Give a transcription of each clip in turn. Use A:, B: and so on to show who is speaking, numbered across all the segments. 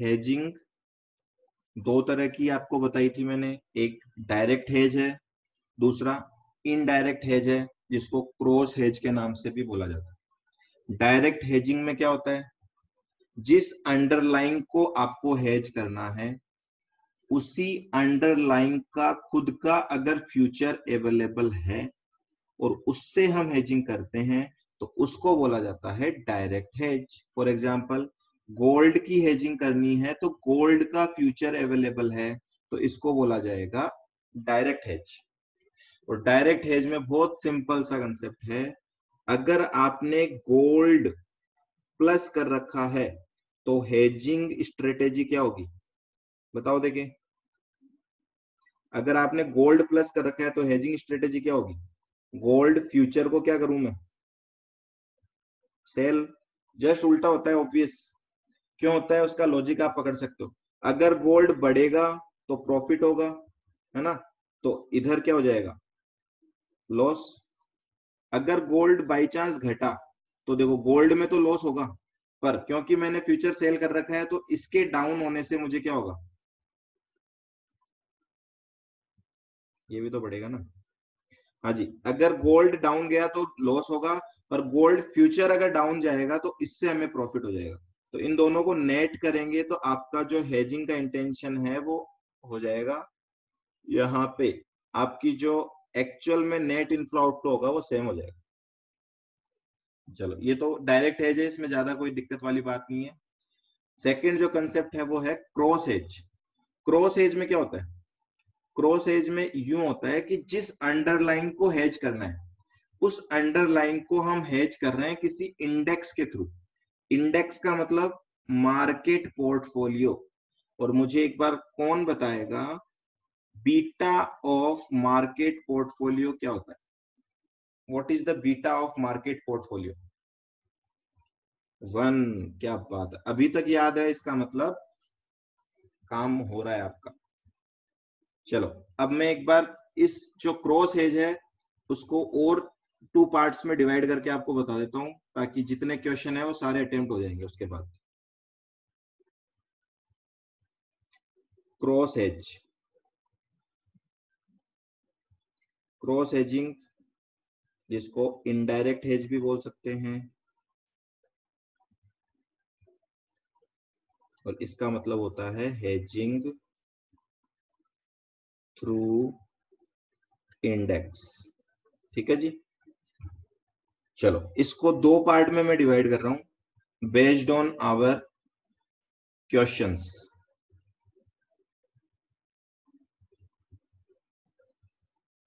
A: Hedging दो तरह की आपको बताई थी मैंने, एक डायरेक्ट हेज है, दूसरा इनडायरेक्ट हेज है, जिसको क्रॉस हेज के नाम से भी बोला जाता है। डायरेक्ट हेजिंग में क्या होता है, जिस अंडरलाइन को आपको हेज करना है उसी अंडरलाइन का खुद का अगर फ्यूचर अवेलेबल है और उससे हम हेजिंग करते हैं तो उसको बोला जाता है direct hedge. For example, gold की हेजिंग करनी है तो गोल्ड का फ्यूचर अवेलेबल है तो इसको बोला जाएगा डायरेक्ट हेज। और डायरेक्ट हेज में बहुत सिंपल सा कंसेप्ट है, अगर आपने गोल्ड प्लस कर रखा है तो हेजिंग स्ट्रेटेजी क्या होगी, बताओ देखें। अगर आपने गोल्ड प्लस कर रखा है तो हेजिंग स्ट्रेटेजी क्या होगी, गोल्ड फ्यूचर को क्या करूं मैं, सेल। जस्ट उल्टा होता है, ऑब्वियस। क्यों होता है उसका लॉजिक आप पकड़ सकते हो। अगर गोल्ड बढ़ेगा तो प्रॉफिट होगा, है ना, तो इधर क्या हो जाएगा, लॉस। अगर गोल्ड बाई चांस घटा तो देखो गोल्ड में तो लॉस होगा, पर क्योंकि मैंने फ्यूचर सेल कर रखा है तो इसके डाउन होने से मुझे क्या होगा, ये भी तो बढ़ेगा ना। हाँ जी, अगर गोल्ड डाउन गया तो लॉस होगा, पर गोल्ड फ्यूचर अगर डाउन जाएगा तो इससे हमें प्रॉफिट हो जाएगा। तो इन दोनों को नेट करेंगे तो आपका जो हेजिंग का इंटेंशन है वो हो जाएगा, यहाँ पे आपकी जो एक्चुअल में नेट इनफ्लो आउटफ्लो होगा वो सेम हो जाएगा। चलो, ये तो डायरेक्ट हेज है, इसमें ज्यादा कोई दिक्कत वाली बात नहीं है। सेकंड जो कंसेप्ट है वो है क्रॉस हेज। क्रॉस हेज में क्या होता है, क्रॉस हेज में यूं होता है कि जिस अंडरलाइन को हेज करना है उस अंडरलाइन को हम हेज कर रहे हैं किसी इंडेक्स के थ्रू। इंडेक्स का मतलब मार्केट पोर्टफोलियो। और मुझे एक बार कौन बताएगा बीटा ऑफ मार्केट पोर्टफोलियो क्या होता है, what is the beta of market portfolio, 1। क्या बात है, अभी तक याद है, इसका मतलब काम हो रहा है आपका। चलो, अब मैं एक बार इस जो क्रॉस हेज है उसको और 2 पार्ट्स में डिवाइड करके आपको बता देता हूं, ताकि जितने क्वेश्चन है वो सारे अटेम्प्ट हो जाएंगे उसके बाद। क्रॉस हेज, क्रॉस हेजिंग जिसको इनडायरेक्ट हेज भी बोल सकते हैं, और इसका मतलब होता है हेजिंग थ्रू इंडेक्स। ठीक है जी। चलो, इसको 2 पार्ट में मैं डिवाइड कर रहा हूं based on our questions.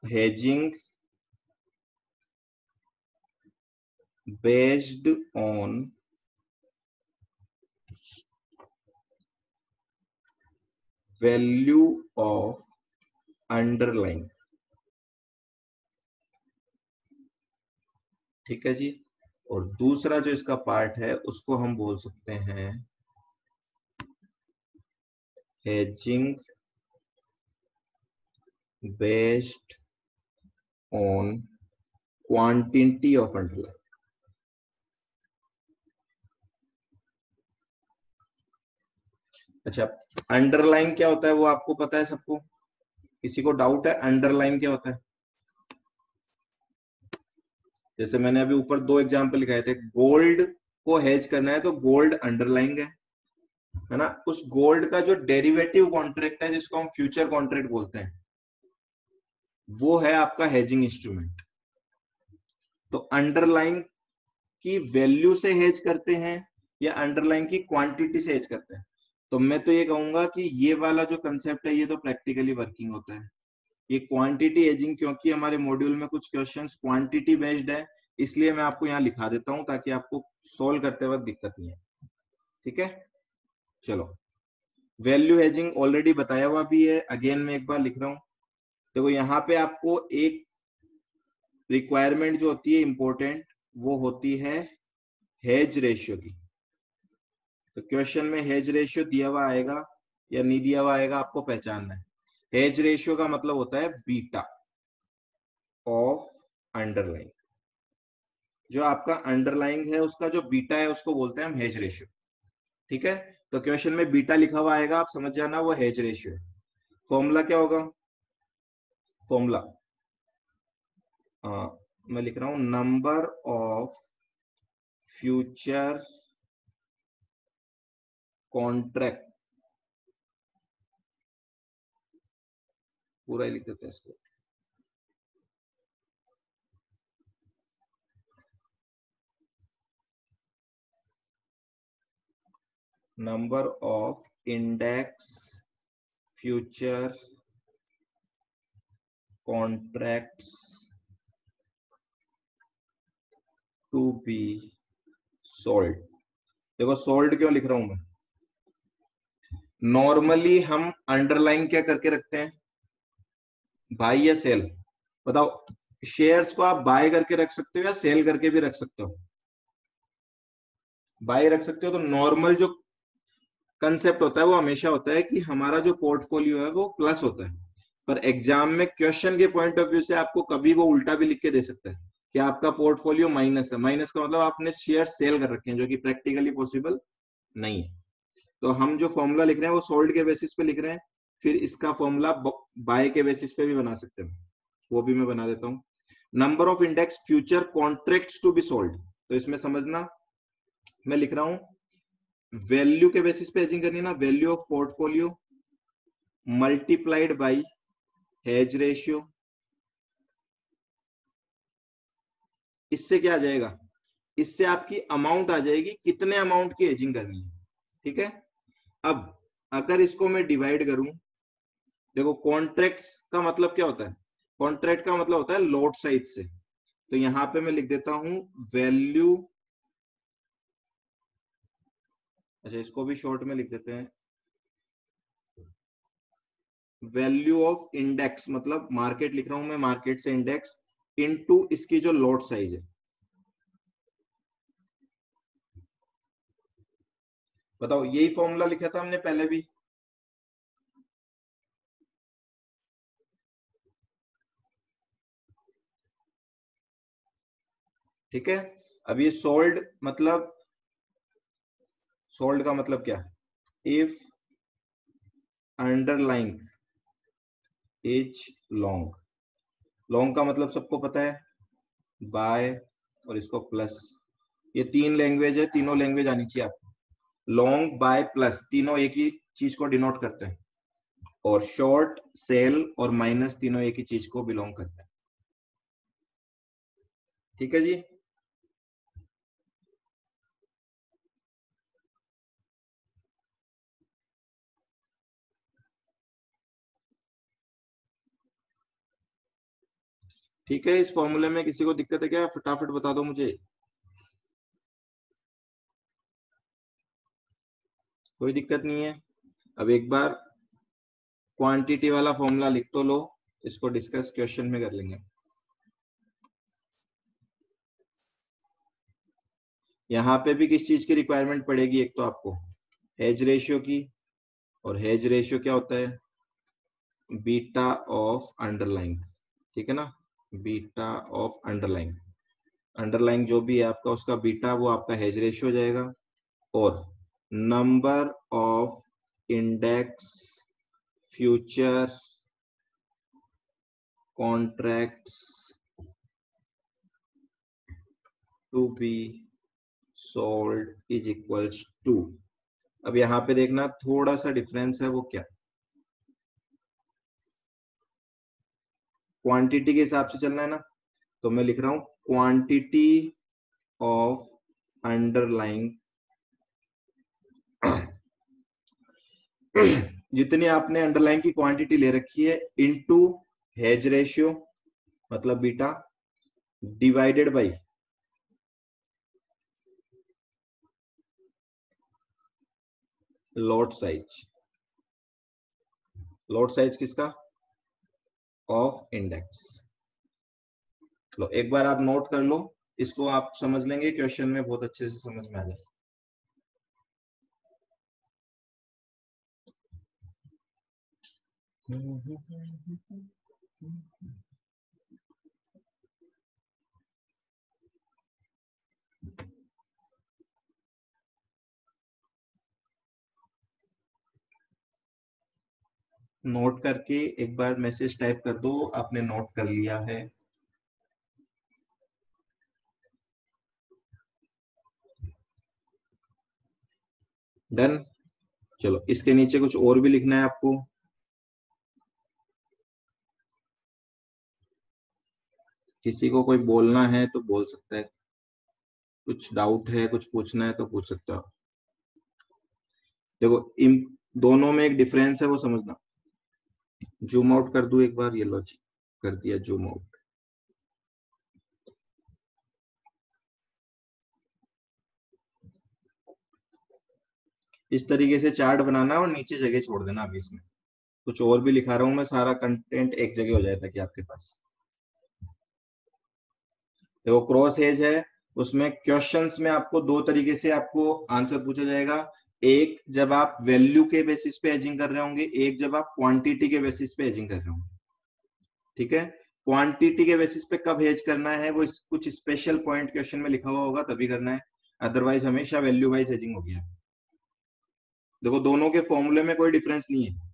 A: Hedging based on value of underline. ठीक है जी। और दूसरा जो इसका पार्ट है उसको हम बोल सकते हैं hedging based on quantity of underline. अच्छा, अंडरलाइन क्या होता है वो आपको पता है सबको, किसी को डाउट है अंडरलाइन क्या होता है? जैसे मैंने अभी ऊपर 2 एग्जांपल लिखाए थे, गोल्ड को हेज करना है तो गोल्ड अंडरलाइन है ना, उस गोल्ड का जो डेरिवेटिव कॉन्ट्रैक्ट है जिसको हम फ्यूचर कॉन्ट्रैक्ट बोलते हैं वो है आपका हेजिंग इंस्ट्रूमेंट। तो अंडरलाइन की वैल्यू से हेज करते हैं या अंडरलाइन की क्वांटिटी से हेज करते हैं, तो मैं तो ये कहूंगा कि ये वाला जो कंसेप्ट है ये तो प्रैक्टिकली वर्किंग होता है। ये क्वांटिटी हेजिंग, क्योंकि हमारे मॉड्यूल में कुछ क्वेश्चंस क्वांटिटी बेस्ड है, इसलिए मैं आपको यहाँ लिखा देता हूं ताकि आपको सोल्व करते वक्त दिक्कत नहीं है। ठीक है, चलो, वैल्यू हेजिंग ऑलरेडी बताया हुआ भी है, अगेन मैं एक बार लिख रहा हूं। देखो, यहाँ पे आपको एक रिक्वायरमेंट जो होती है इंपॉर्टेंट, वो होती है हेज रेशियो की। तो क्वेश्चन में हेज रेशियो दिया हुआ आएगा या नहीं दिया हुआ आएगा, आपको पहचानना है। हेज रेशियो का मतलब होता है बीटा ऑफ अंडरलाइन। जो आपका अंडरलाइन है उसका जो बीटा है उसको बोलते हैं हम हेज रेशियो। ठीक है, तो क्वेश्चन में बीटा लिखा हुआ आएगा, आप समझ जाना वो हेज रेशियो है। फॉर्मूला क्या होगा? फॉर्मूला मैं लिख रहा हूं, नंबर ऑफ फ्यूचर कॉन्ट्रैक्ट, पूरा ही लिख देते हैं इसको, number of index future contracts to be sold. देखो सोल्ड क्यों लिख रहा हूं मैं? नॉर्मली हम अंडरलाइन क्या करके रखते हैं, बाय या सेल? बताओ, शेयर्स को आप बाय करके रख सकते हो या सेल करके भी रख सकते हो? बाय रख सकते हो। तो नॉर्मल जो कंसेप्ट होता है वो हमेशा होता है कि हमारा जो पोर्टफोलियो है वो प्लस होता है, पर एग्जाम में क्वेश्चन के पॉइंट ऑफ व्यू से आपको कभी वो उल्टा भी लिख के दे सकता है कि आपका पोर्टफोलियो माइनस है। माइनस का मतलब आपने शेयर सेल कर रखे हैं, जो कि प्रैक्टिकली पॉसिबल नहीं है। तो हम जो फॉर्मूला लिख रहे हैं वो सोल्ड के बेसिस पे लिख रहे हैं, फिर इसका फॉर्मूला बाय के बेसिस पे भी बना सकते हैं, वो भी मैं बना देता हूं। Number of index future contracts to be sold, तो इसमें समझना मैं लिख रहा हूं वैल्यू के बेसिस पे हेजिंग करनी है ना, value of portfolio multiplied by hedge ratio. इससे क्या आ जाएगा? इससे आपकी अमाउंट आ जाएगी, कितने अमाउंट की हेजिंग करनी है। ठीक है, अब अगर इसको मैं डिवाइड करूं, देखो कॉन्ट्रैक्ट्स का मतलब क्या होता है? कॉन्ट्रैक्ट का मतलब होता है लॉट साइज से। तो यहां पे मैं लिख देता हूं वैल्यू, अच्छा इसको भी शॉर्ट में लिख देते हैं, वैल्यू ऑफ इंडेक्स, मतलब मार्केट लिख रहा हूं मैं, मार्केट से इंडेक्स इनटू इसकी जो लॉट साइज है। बताओ, यही फॉर्मूला लिखा था हमने पहले भी। ठीक है, अब ये सोल्ड मतलब, सोल्ड का मतलब क्या? If underlying is long, long का मतलब सबको पता है, बाय और इसको प्लस। ये तीन लैंग्वेज है, तीनों लैंग्वेज आनी चाहिए आपको। लॉन्ग, बाय, प्लस, तीनों एक ही चीज को डिनोट करते हैं, और शॉर्ट, सेल और माइनस तीनों एक ही चीज को बिलोंग करते हैं। ठीक है जी। ठीक है, इस फॉर्मूले में किसी को दिक्कत है क्या? फटाफट बता दो मुझे। कोई दिक्कत नहीं है। अब एक बार क्वांटिटी वाला फॉर्मूला लिख तो लो, इसको डिस्कस क्वेश्चन में कर लेंगे। यहाँ पे भी किस चीज की रिक्वायरमेंट पड़ेगी? एक तो आपको हेज रेशियो की, और हेज रेशियो क्या होता है? Beta of underline. ठीक है ना, बीटा ऑफ अंडरलाइन, अंडरलाइन जो भी है आपका उसका बीटा, वो आपका हेज रेशियो हो जाएगा। और number of index future contracts to be sold is equals to, अब यहां पे देखना थोड़ा सा डिफरेंस है, वो क्या? क्वांटिटी के हिसाब से चलना है ना, तो मैं लिख रहा हूं क्वांटिटी ऑफ अंडरलाइंग जितनी आपने अंडरलाइन की क्वांटिटी ले रखी है इनटू हेज रेशियो मतलब beta, divided by lot size. Lot size किसका? Of index. लो एक बार आप नोट कर लो, इसको आप समझ लेंगे क्वेश्चन में, बहुत अच्छे से समझ में आ जाए। नोट करके एक बार मैसेज टाइप कर दो, आपने नोट कर लिया है। डन। चलो इसके नीचे कुछ और भी लिखना है आपको। किसी को कोई बोलना है तो बोल सकता है, कुछ डाउट है, कुछ पूछना है तो पूछ सकते हो। देखो इन दोनों में एक डिफरेंस है, वो समझना। जूम आउट कर दूं एक बार, ये लो जी, कर दिया जूम आउट। इस तरीके से चार्ट बनाना और नीचे जगह छोड़ देना। अभी इसमें कुछ और भी लिखा रहा हूं मैं, सारा कंटेंट एक जगह हो जाए ताकि आपके पास। देखो क्रॉस हेज है, उसमें क्वेश्चंस में आपको दो तरीके से आपको आंसर पूछा जाएगा। एक जब आप वैल्यू के बेसिस पे एजिंग कर रहे होंगे, एक जब आप क्वांटिटी के बेसिस पे एजिंग कर रहे होंगे। ठीक है। क्वांटिटी के बेसिस पे कब हेज करना है वो कुछ स्पेशल पॉइंट क्वेश्चन में लिखा हुआ होगा तभी करना है, अदरवाइज हमेशा वैल्यू वाइज हेजिंग होगी। देखो दोनों के फॉर्मूले में कोई डिफरेंस नहीं है,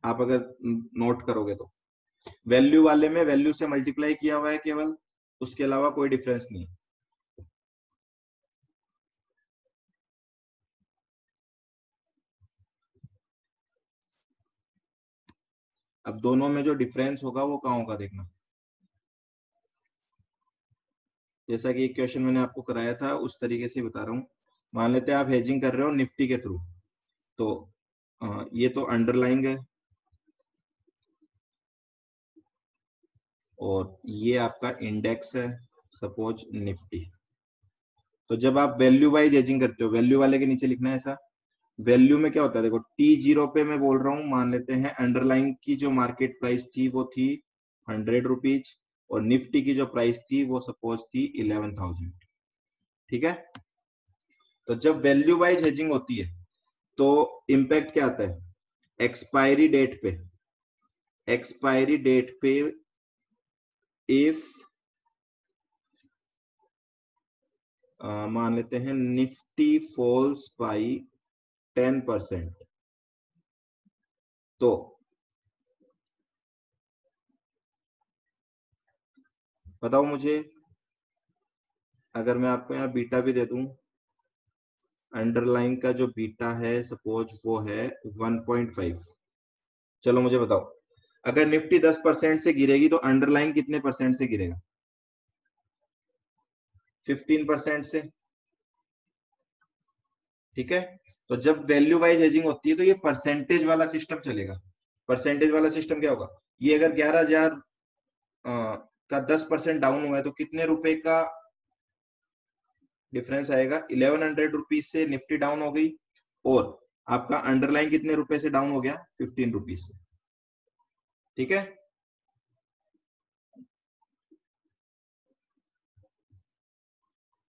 A: आप अगर नोट करोगे तो वैल्यू वाले में वैल्यू से मल्टीप्लाई किया हुआ है केवल, उसके अलावा कोई डिफरेंस नहीं है। अब दोनों में जो डिफरेंस होगा वो कहाँ होगा देखना। जैसा कि एक क्वेश्चन मैंने आपको कराया था उस तरीके से बता रहा हूँ। मान लेते हैं आप हेजिंग कर रहे हो निफ्टी के थ्रू, तो ये तो अंडरलाइंग है और ये आपका इंडेक्स है, सपोज निफ्टी। तो जब आप वैल्यू वाइज हेजिंग करते हो, वैल्यू वाले के नीचे लिखना है ऐसा। वैल्यू में क्या होता है, देखो T0 पे मैं बोल रहा हूँ, मान लेते हैं अंडरलाइन की जो मार्केट प्राइस थी वो थी 100 रुपीज, और निफ्टी की जो प्राइस थी वो सपोज थी 11,000। ठीक है। तो जब वैल्यू वाइज हेजिंग होती है तो इम्पैक्ट क्या आता है, एक्सपायरी डेट पे। एक्सपायरी डेट पे इफ मान लेते हैं निफ्टी फॉल्स बाई 10%, तो बताओ मुझे, अगर मैं आपको यहाँ बीटा भी दे दूं, अंडरलाइन का जो बीटा है सपोज वो है 1.5। चलो मुझे बताओ, अगर निफ्टी 10% से गिरेगी तो अंडरलाइन कितने परसेंट से गिरेगा, 15% से। ठीक है। तो जब वैल्यू वाइज हेजिंग होती है तो ये परसेंटेज वाला सिस्टम चलेगा। परसेंटेज वाला सिस्टम क्या होगा, ये अगर 11,000 का 10% डाउन हुआ है तो कितने रुपए का डिफरेंस आएगा, 1100 रुपीज से निफ्टी डाउन हो गई, और आपका अंडरलाइन कितने रुपए से डाउन हो गया, 15 रुपीज से। ठीक है।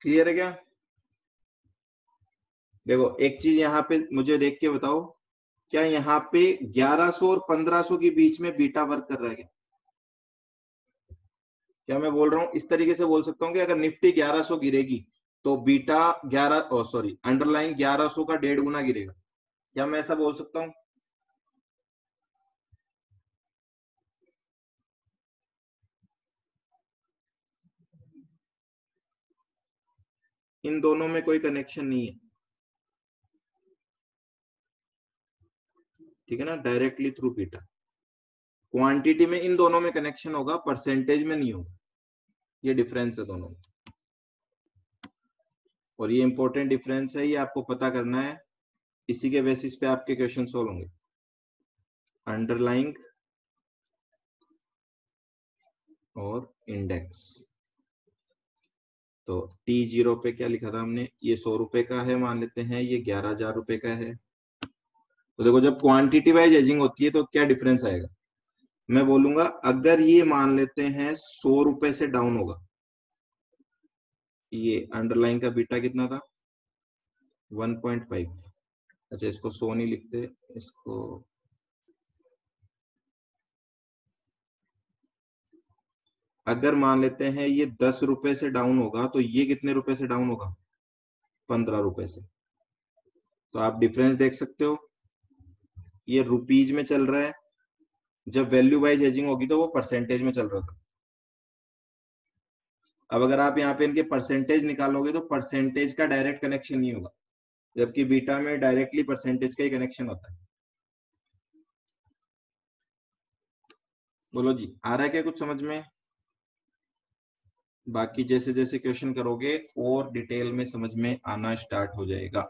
A: क्लियर है क्या। देखो एक चीज यहाँ पे मुझे देख के बताओ, क्या यहाँ पे 1100 और 1500 के बीच में बीटा वर्क कर रहा है क्या। क्या मैं बोल रहा हूँ इस तरीके से बोल सकता हूँ कि अगर निफ्टी 1100 गिरेगी तो बीटा 11, सॉरी अंडरलाइन 1100 का 1.5 गुना गिरेगा। क्या मैं ऐसा बोल सकता हूँ। इन दोनों में कोई कनेक्शन नहीं है। ठीक है ना, डायरेक्टली थ्रू बीटा। क्वांटिटी में इन दोनों में कनेक्शन होगा, परसेंटेज में नहीं होगा। ये डिफरेंस है दोनों में, और ये इंपॉर्टेंट डिफरेंस है, ये आपको पता करना है। इसी के बेसिस पे आपके क्वेश्चन सोल्व होंगे। अंडरलाइंग और इंडेक्स। तो T0 पे क्या लिखा था हमने, ये 100 रुपए का है मान लेते हैं, ये 11,000 रुपए का है। तो देखो जब क्वांटिटी वाइज एजिंग होती है तो क्या डिफरेंस आएगा, मैं बोलूंगा अगर ये मान लेते हैं 100 रुपए से डाउन होगा, ये अंडरलाइन का बीटा कितना था, 1.5। अच्छा इसको 100 नहीं लिखते, इसको अगर मान लेते हैं ये 10 रुपए से डाउन होगा तो ये कितने रुपए से डाउन होगा, 15 रुपए से। तो आप डिफरेंस देख सकते हो, ये रुपीज में चल रहा है जब वैल्यू वाइज हेजिंग होगी तो वो परसेंटेज में चल रहा था। अब अगर आप यहाँ पे इनके परसेंटेज निकालोगे तो परसेंटेज का डायरेक्ट कनेक्शन नहीं होगा, जबकि बीटा में डायरेक्टली परसेंटेज का ही कनेक्शन होता है। बोलो जी, आ रहा है क्या कुछ समझ में? बाकी जैसे जैसे क्वेश्चन करोगे और डिटेल में समझ में आना स्टार्ट हो जाएगा।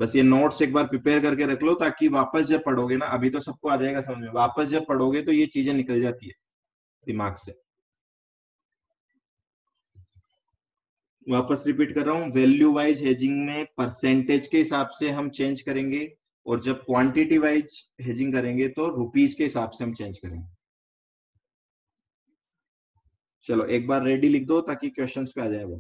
A: बस ये नोट्स एक बार प्रिपेयर करके रख लो, ताकि वापस जब पढ़ोगे ना, अभी तो सबको आ जाएगा समझ में, वापस जब पढ़ोगे तो ये चीजें निकल जाती है दिमाग से। वापस रिपीट कर रहा हूं, वैल्यू वाइज हेजिंग में परसेंटेज के हिसाब से हम चेंज करेंगे, और जब क्वांटिटी वाइज हेजिंग करेंगे तो रुपीज के हिसाब से हम चेंज करेंगे। चलो एक बार रेडी लिख दो ताकि क्वेश्चंस पे आ जाए वो।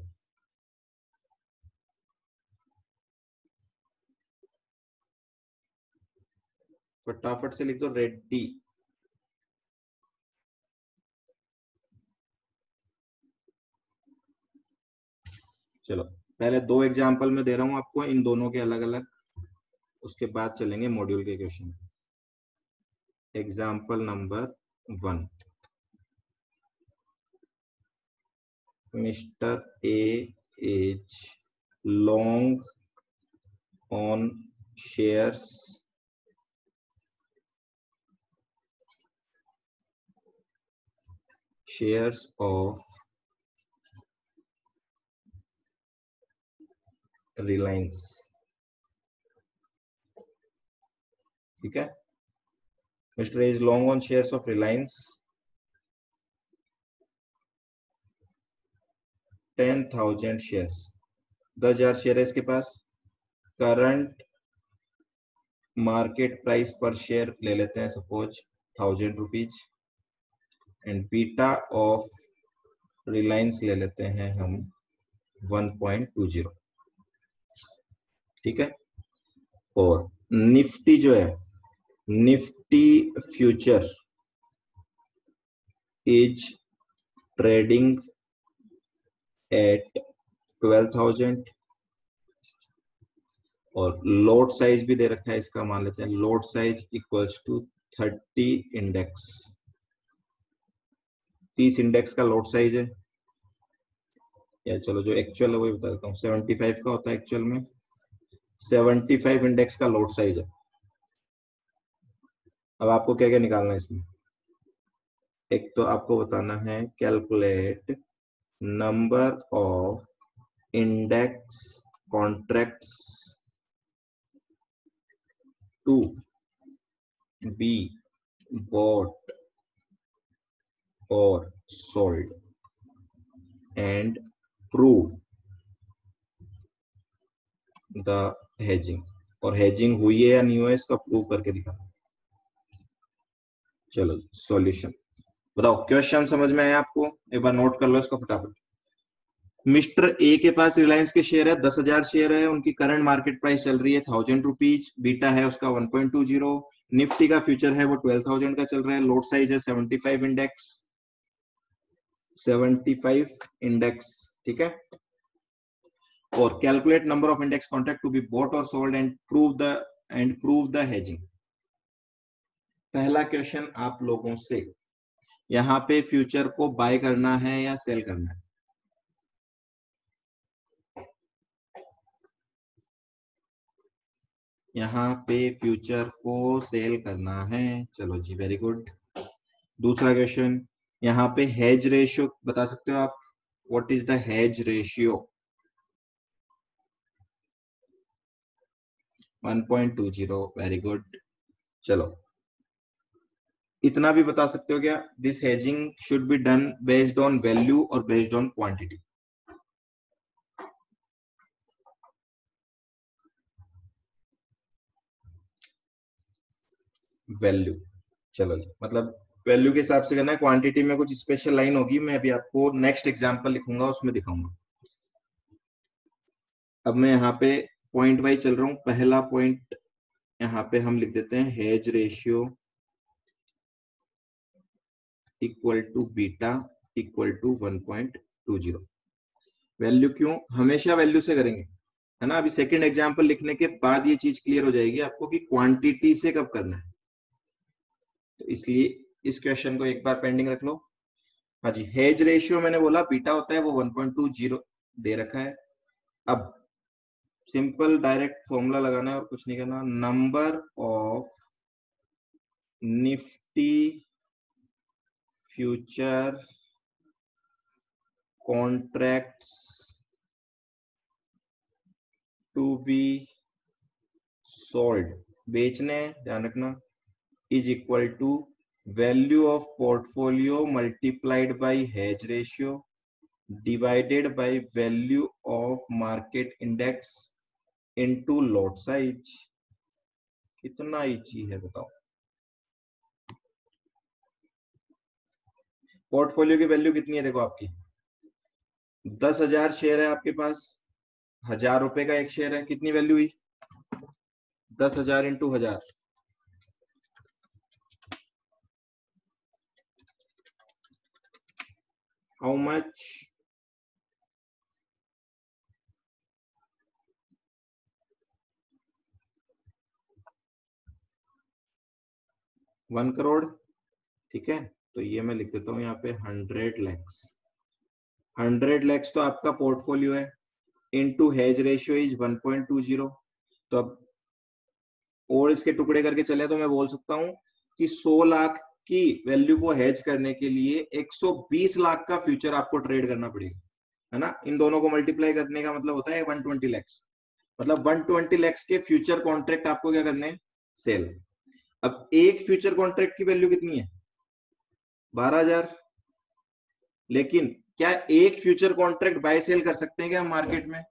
A: फटाफट से लिख दो रेडी। चलो पहले दो एग्जांपल में दे रहा हूं आपको, इन दोनों के अलग अलग, उसके बाद चलेंगे मॉड्यूल के question. Example number 1, Mr. A is long on shares of Reliance। ठीक है, Mr. A is long on shares of Reliance 10,000 shares, 10,000 share है इसके पास। करंट मार्केट प्राइस पर शेयर ले लेते हैं suppose 1,000 rupees, and beta of Reliance ले लेते हैं हम 1.20। ठीक है, और निफ्टी जो है, Nifty future is trading at 12,000, और लोड साइज भी दे रखा है इसका, मान लेते हैं lot size equals to 30 index. 30 index का लोड साइज है, या चलो जो एक्चुअल है वही बता देता हूँ, 75 का होता है एक्चुअल में। 75 इंडेक्स का लोड साइज है। अब आपको क्या क्या निकालना है इसमें? एक तो आपको बताना है calculate number of index contracts to be bought or sold and prove the hedging। और hedging हुई है या नहीं हुई है इसका प्रूव करके दिखाना। चलो सॉल्यूशन बताओ, क्वेश्चन समझ में आया आपको? एक बार नोट कर लो इसको फटाफट। मिस्टर ए के पास रिलायंस के शेयर है, 10,000 शेयर है, उनकी करंट मार्केट प्राइस चल रही है 1,000 रुपीज, बीटा है उसका 1.20, निफ्टी का फ्यूचर है वो 12,000 का चल रहा है, लोड साइज है 75 इंडेक्स, 75 इंडेक्स। ठीक है, और calculate number of index contract to be bought और sold and prove the hedging. पहला क्वेश्चन आप लोगों से, यहाँ पे फ्यूचर को बाय करना है या सेल करना है? यहाँ पे फ्यूचर को सेल करना है। चलो जी, वेरी गुड। दूसरा क्वेश्चन, यहाँ पे हेज रेशियो बता सकते हो आप? What is the hedge ratio? 1.20, very good. चलो इतना भी बता सकते हो क्या? This hedging should be done based on value और बेस्ड ऑन क्वांटिटी। वैल्यू, चलो जी, मतलब वैल्यू के हिसाब से करना है। क्वांटिटी में कुछ स्पेशल लाइन होगी, मैं अभी आपको नेक्स्ट एग्जांपल लिखूंगा उसमें दिखाऊंगा। अब मैं यहाँ पे पॉइंट वाइज चल रहा हूँ। पहला पॉइंट यहाँ पे हम लिख देते हैं hedge ratio equal to beta equal to 1.20। Value क्यों? हमेशा वैल्यू से करेंगे, है ना। अभी सेकंड एग्जांपल लिखने के बाद ये चीज क्लियर हो जाएगी आपको कि क्वांटिटी से कब करना है। तो इसलिए इस क्वेश्चन को एक बार पेंडिंग रख लो। हाँ जी, हेज रेशियो मैंने बोला बीटा होता है वो 1.20 दे रखा है। अब सिंपल डायरेक्ट फॉर्मूला लगाना है और कुछ नहीं करना। Number of Nifty future contracts to be sold, बेचने ध्यान रखना, is equal to value of portfolio multiplied by hedge ratio divided by value of market index into lot size. कितना इजी है बताओ। पोर्टफोलियो की वैल्यू कितनी है, देखो आपकी 10,000 शेयर है आपके पास, 1,000 रुपए का एक शेयर है, कितनी वैल्यू हुई 10,000 इंटू 1,000, हाउ मच 1 करोड़। ठीक है, तो ये मैं लिख देता हूं यहाँ पे 100 लैक्स। 100 लैक्स तो आपका पोर्टफोलियो है, इनटू हेज रेशियो इज 1.20। तो अब और इसके टुकड़े करके चले तो मैं बोल सकता हूं कि 100 लाख की वैल्यू को हेज करने के लिए 120 लाख का फ्यूचर आपको ट्रेड करना पड़ेगा, है ना। इन दोनों को मल्टीप्लाई करने का मतलब होता है 120 लैक्स, मतलब 120 लैक्स के फ्यूचर कॉन्ट्रैक्ट आपको क्या करने हैं, सेल। अब एक फ्यूचर कॉन्ट्रैक्ट की वैल्यू कितनी है 12,000, लेकिन क्या एक फ्यूचर कॉन्ट्रैक्ट बाय सेल कर सकते हैं क्या हम मार्केट में।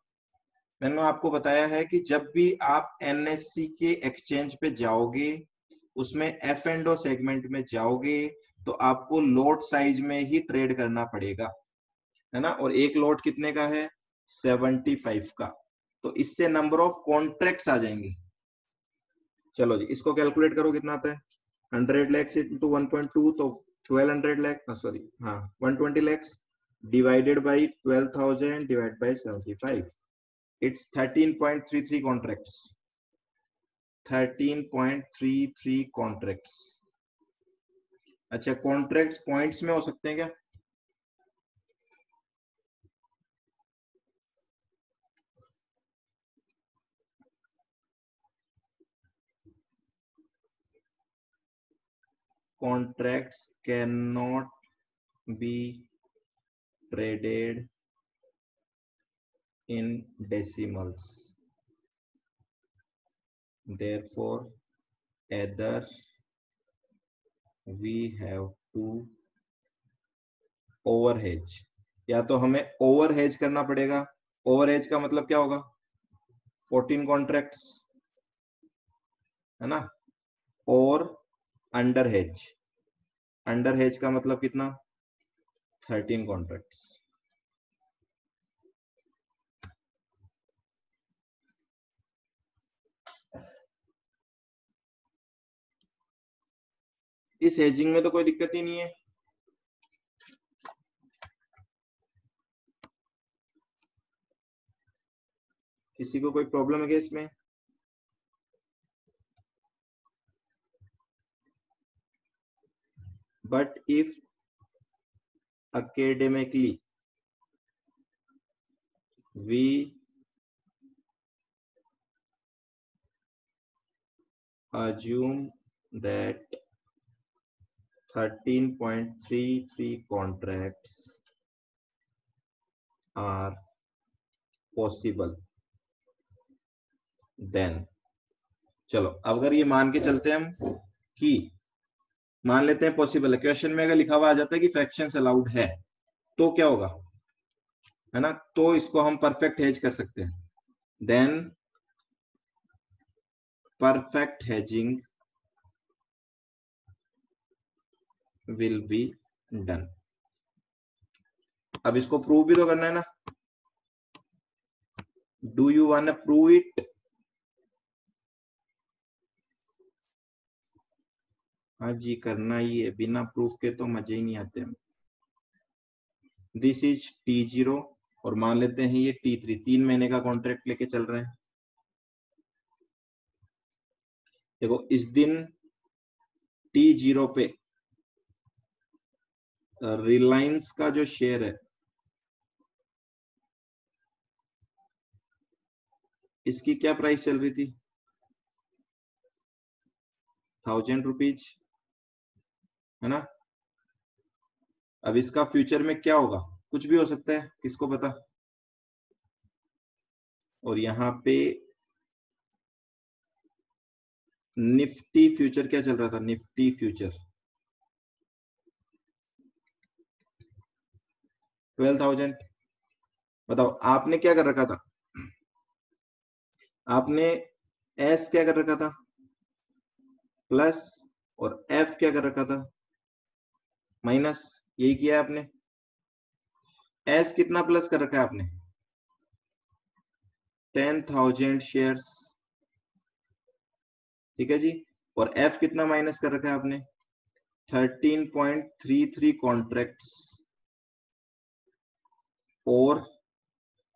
A: मैंने आपको बताया है कि जब भी आप एनएससी के एक्सचेंज पे जाओगे, उसमें एफ एंड ओ सेगमेंट में जाओगे, तो आपको लॉट साइज में ही ट्रेड करना पड़ेगा, है ना। और एक लॉट कितने का है 75 का, तो इससे नंबर ऑफ कॉन्ट्रैक्ट्स आ जाएंगे। चलो जी, इसको कैलकुलेट करो कितना आता है, 100 लैक्स इंटू 1.2 तो 1200 लैक्स, सॉरी हाँ 120 lakhs divided by 12,000 divide by 75, it's 13.33 contracts. 13.33 contracts. अच्छा, कॉन्ट्रैक्ट्स पॉइंट्स में हो सकते हैं क्या, contracts cannot be traded in decimals, therefore either we have to overhedge, या तो हमें ओवरहेज करना पड़ेगा। ओवरहेज का मतलब क्या होगा 14 कॉन्ट्रैक्ट्स, है ना, और अंडर हेज, अंडर हेज का मतलब कितना 13 कॉन्ट्रैक्ट्स। इस हेजिंग में तो कोई दिक्कत ही नहीं है, किसी को कोई प्रॉब्लम है क्या इसमें। But if academically we assume that 13.33 contracts are possible, then चलो अगर ये मान के चलते हैं हम कि मान लेते हैं पॉसिबल है, क्वेश्चन में अगर लिखा हुआ आ जाता है कि फ्रैक्शंस अलाउड है तो क्या होगा, है ना, तो इसको हम परफेक्ट हेज कर सकते हैं। Then perfect hedging will be done. अब इसको प्रूव भी तो करना है ना, do you want to prove it. हाँ जी, करना ही है, बिना प्रूफ के तो मजे ही नहीं आते। दिस इज T0 और मान लेते हैं ये T3, 3 महीने का कॉन्ट्रैक्ट लेके चल रहे हैं। देखो इस दिन T0 पे रिलायंस का जो शेयर है इसकी क्या प्राइस चल रही थी? 1000 रुपीज, है ना। अब इसका फ्यूचर में क्या होगा? कुछ भी हो सकता है, किसको पता। और यहाँ पे निफ्टी फ्यूचर क्या चल रहा था? Nifty future 12,000। बताओ आपने क्या कर रखा था? आपने एस क्या कर रखा था? प्लस। और एफ क्या कर रखा था? माइनस। यही किया है आपने। एस कितना प्लस कर रखा है आपने? 10,000 शेयर्स, ठीक है जी। और एफ कितना माइनस कर रखा है आपने? 13.33 कॉन्ट्रैक्ट्स। और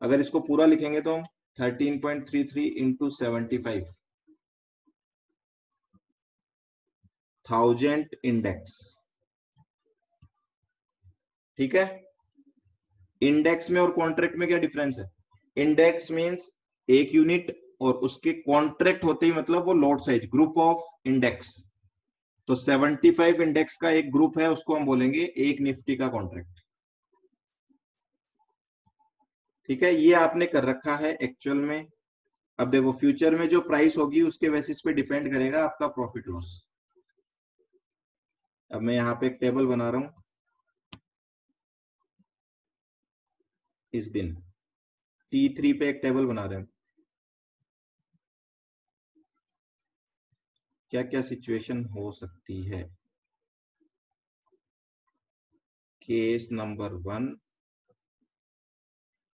A: अगर इसको पूरा लिखेंगे तो 13.33 इंटू 75,000 इंडेक्स, ठीक है। इंडेक्स में और कॉन्ट्रैक्ट में क्या डिफरेंस है? इंडेक्स मींस एक यूनिट, और उसके कॉन्ट्रैक्ट होते ही मतलब वो lot size, group of index. तो 75 इंडेक्स का एक ग्रुप है, उसको हम बोलेंगे एक निफ्टी का कॉन्ट्रैक्ट, ठीक है। ये आपने कर रखा है एक्चुअल में। अब देखो फ्यूचर में जो प्राइस होगी उसके बेसिस पे डिपेंड करेगा आपका प्रॉफिट लॉस। अब मैं यहाँ पे एक टेबल बना रहा हूं। इस दिन T3 पे एक टेबल बना रहे हैं, क्या क्या सिचुएशन हो सकती है। केस नंबर 1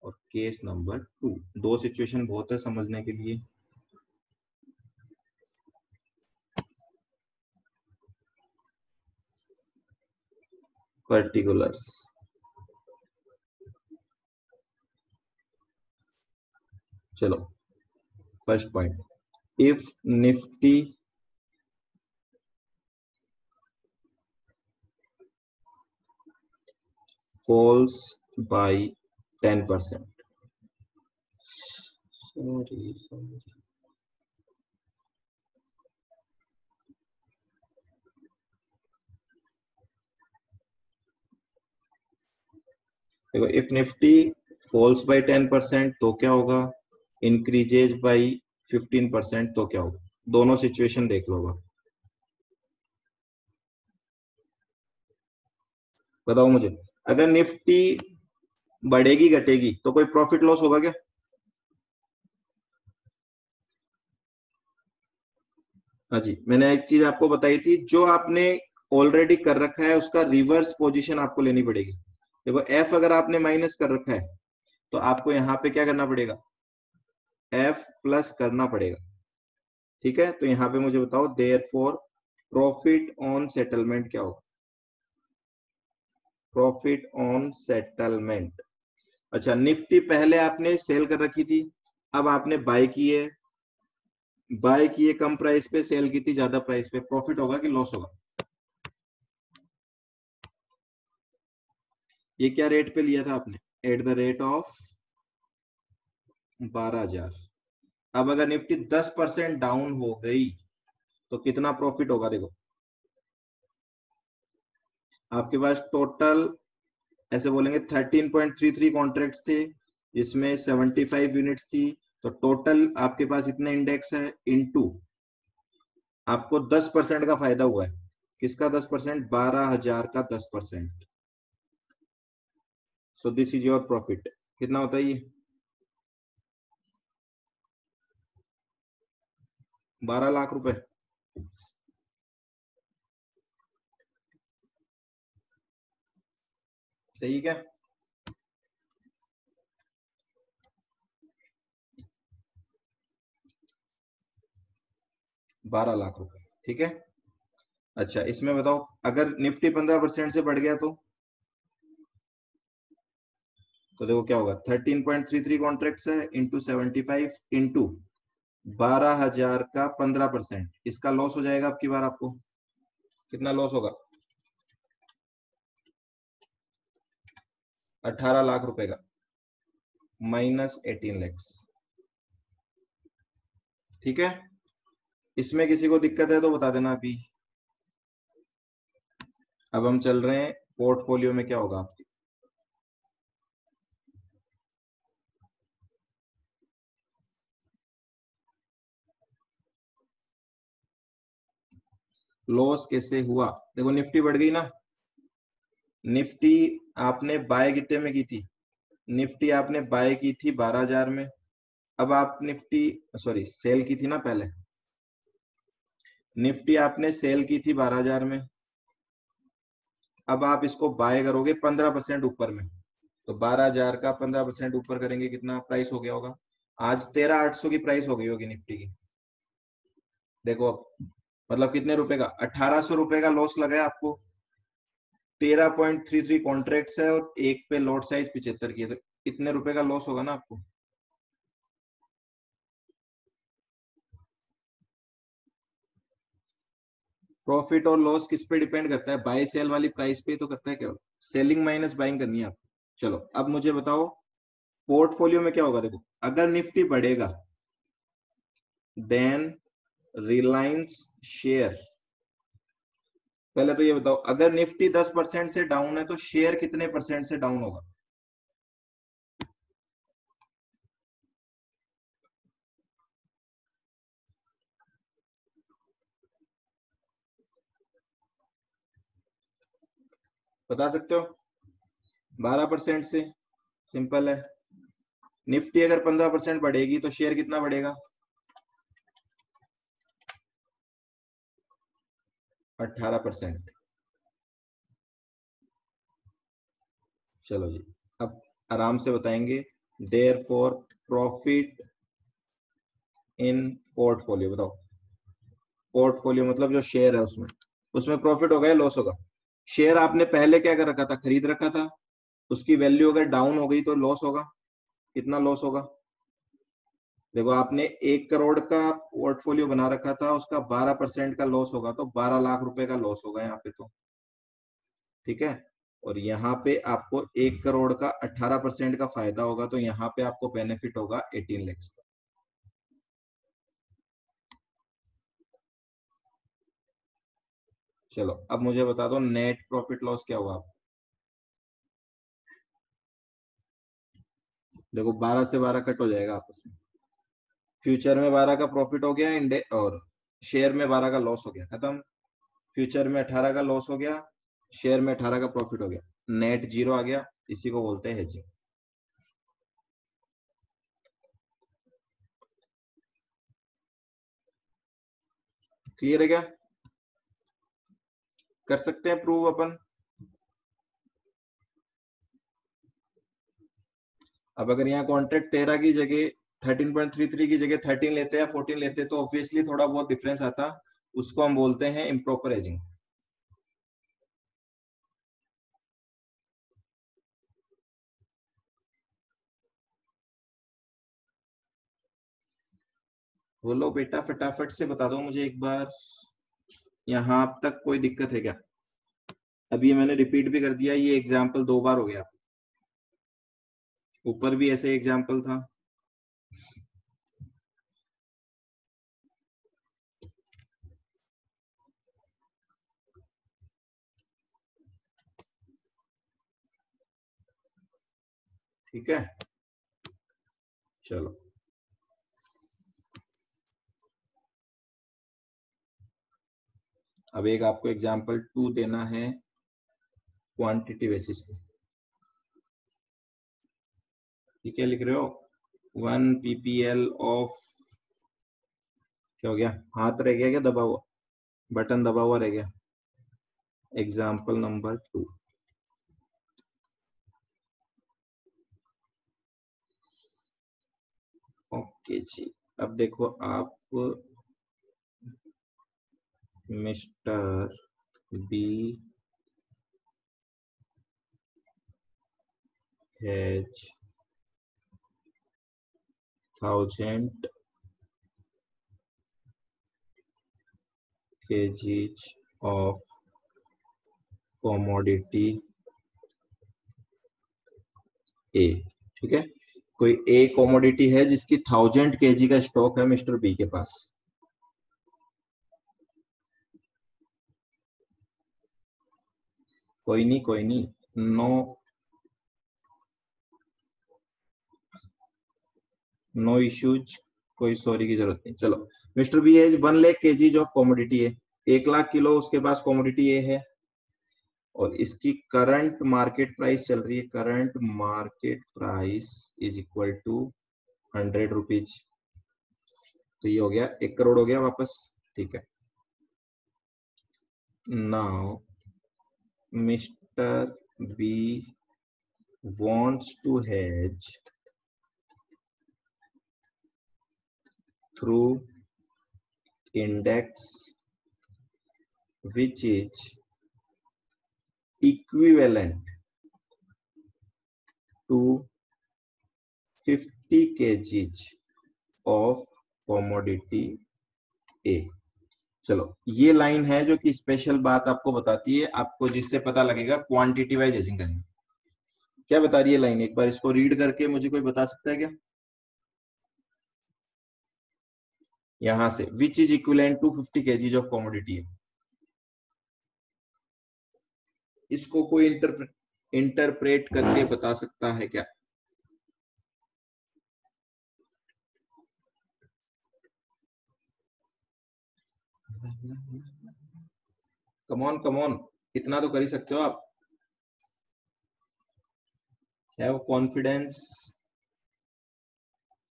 A: और केस नंबर 2, दो सिचुएशन बहुत है समझने के लिए। पर्टिकुलर्स, चलो first point, if Nifty falls by 10%, sorry, देखो इफ निफ्टी फॉल्स बाय 10% तो क्या होगा, इंक्रीजेज बाय 15% तो क्या होगा। दोनों सिचुएशन देख लो। बताओ मुझे, अगर निफ्टी बढ़ेगी घटेगी तो कोई प्रॉफिट लॉस होगा क्या? हाँ जी, मैंने एक चीज आपको बताई थी, जो आपने ऑलरेडी कर रखा है उसका रिवर्स पोजीशन आपको लेनी पड़ेगी। देखो एफ अगर आपने माइनस कर रखा है तो आपको यहाँ पे क्या करना पड़ेगा? एफ प्लस करना पड़ेगा, ठीक है। तो यहाँ पे मुझे बताओ देयरफॉर प्रॉफिट ऑन सेटलमेंट क्या होगा? Profit on settlement. अच्छा, निफ्टी पहले आपने सेल कर रखी थी, अब आपने बाय की है, बाय किए कम प्राइस पे, सेल की थी ज्यादा प्राइस पे, प्रॉफिट होगा कि लॉस होगा? ये क्या रेट पे लिया था आपने? At the rate of 12,000। अब अगर निफ्टी 10% डाउन हो गई तो कितना प्रॉफिट होगा? देखो आपके पास टोटल, ऐसे बोलेंगे 13.33 कॉन्ट्रैक्ट्स थे, जिसमें 75 यूनिट्स थी। तो टोटल आपके पास इतने इंडेक्स है, इनटू आपको 10% का फायदा हुआ है। किसका 10%? 12,000 का 10%। So this is your profit. कितना होता है ये? 12 लाख रुपए। सही क्या? 12 लाख रुपए, ठीक है। अच्छा इसमें बताओ, अगर निफ्टी 15% से बढ़ गया तो देखो क्या होगा, 13.33 कॉन्ट्रैक्ट्स है इंटू 75 इंटू 12,000 का 15%, इसका लॉस हो जाएगा आपकी बार आपको। कितना लॉस होगा? 18 लाख रुपए का, माइनस 18 लैक्स। ठीक है, इसमें किसी को दिक्कत है तो बता देना अभी। अब हम चल रहे हैं पोर्टफोलियो में क्या होगा आपके। लॉस कैसे हुआ? देखो निफ्टी बढ़ गई ना, निफ्टी आपने बाय कितने में की थी? निफ्टी आपने बाय की थी 12,000 में। अब आप निफ्टी, सॉरी सेल की थी ना पहले, निफ्टी आपने सेल की थी 12,000 में। अब आप इसको बाय करोगे 15% ऊपर में, तो 12,000 का 15% ऊपर करेंगे, कितना प्राइस हो गया होगा? आज 13,800 की प्राइस हो गई होगी निफ्टी की। देखो अब, मतलब कितने रुपए का? 1,800 रुपए का लॉस लगा है आपको। 13.33 कॉन्ट्रैक्ट्स है और एक पे लॉट साइज 75 की है, तो कितने रुपए का लॉस होगा ना आपको? प्रॉफिट और लॉस किस पे डिपेंड करता है? बाय सेल वाली प्राइस पे ही तो करता है केवल। सेलिंग माइनस बाइंग करनी है आपको। चलो अब मुझे बताओ पोर्टफोलियो में क्या होगा। देखो अगर निफ्टी बढ़ेगा देन रिलायंस शेयर, पहले तो ये बताओ अगर निफ्टी 10% से डाउन है तो शेयर कितने परसेंट से डाउन होगा? बता सकते हो? 12% से, सिंपल है। निफ्टी अगर 15% बढ़ेगी तो शेयर कितना बढ़ेगा? 18%। चलो जी, अब आराम से बताएंगे। Therefore profit in portfolio, बताओ। पोर्टफोलियो मतलब जो शेयर है उसमें, उसमें प्रॉफिट होगा या लॉस होगा? शेयर आपने पहले क्या कर रखा था? खरीद रखा था, उसकी वैल्यू अगर डाउन हो गई तो लॉस होगा। कितना लॉस होगा? देखो आपने 1 करोड़ का पोर्टफोलियो बना रखा था, उसका 12% का लॉस होगा तो 12 लाख रुपए का लॉस होगा यहाँ पे तो। ठीक है, और यहाँ पे आपको 1 करोड़ का 18% का फायदा होगा, तो यहाँ पे आपको बेनिफिट होगा 18 लैक्स का। चलो अब मुझे बता दो नेट प्रॉफिट लॉस क्या हुआ आपको। देखो 12 से 12 कट हो जाएगा आपस में। फ्यूचर में 12 का प्रॉफिट हो गया, इंडे और शेयर में 12 का लॉस हो गया, खत्म। फ्यूचर में 18 का लॉस हो गया, शेयर में 18 का प्रॉफिट हो गया, नेट जीरो आ गया। इसी को बोलते हैं हेजिंग। क्लियर है क्या? कर सकते हैं प्रूव अपन। अब अगर यहाँ कॉन्ट्रैक्ट 13 की जगह 13.33 की जगह 13 लेते हैं, 14 लेते हैं, तो ऑब्वियसली थोड़ा बहुत डिफरेंस आता, उसको हम बोलते हैं इम्प्रॉपर हेजिंग। बोलो बेटा फटाफट से बता दो मुझे एक बार, यहाँ तक कोई दिक्कत है क्या? अभी मैंने रिपीट भी कर दिया, ये एग्जाम्पल 2 बार हो गया। ऊपर भी ऐसे एग्जाम्पल था। ठीक है, चलो अब एक आपको एग्जाम्पल 2 देना है क्वांटिटी बेसिस पे। ठीक है, लिख रहे हो 1 ppl ऑफ, क्या हो गया? हाथ रह गया क्या दबा हुआ? बटन दबा हुआ रह गया? Example number 2। ओके जी, अब देखो आप mister B has 1000 kgs of commodity A. ठीक है, कोई ए कॉमोडिटी है जिसकी 1000 kg का स्टॉक है मिस्टर बी के पास। कोई नहीं कोई नहीं, नो नो इश्यूज, कोई सॉरी की जरूरत नहीं। चलो, mister B has 1 lakh kg of commodity A, 1 lakh kilo उसके पास कॉमोडिटी ए है, और इसकी करंट मार्केट प्राइस चल रही है, current market price is equal to 100 rupees. तो ये हो गया 1 करोड़ हो गया वापस। ठीक है, now mister B wants to hedge through index which is equivalent to 50 kg of commodity A। चलो, ये लाइन है जो कि स्पेशल बात आपको बताती है, आपको जिससे पता लगेगा क्वांटिटी वाइज हेजिंग करनी। क्या बता रही है लाइन, एक बार इसको रीड करके मुझे कोई बता सकता है क्या? यहां से which is equivalent to 50 kg of commodity है, इसको कोई इंटरप्रेट करके बता सकता है क्या? कमॉन कमॉन, इतना तो कर ही सकते हो आप। हैव कॉन्फिडेंस,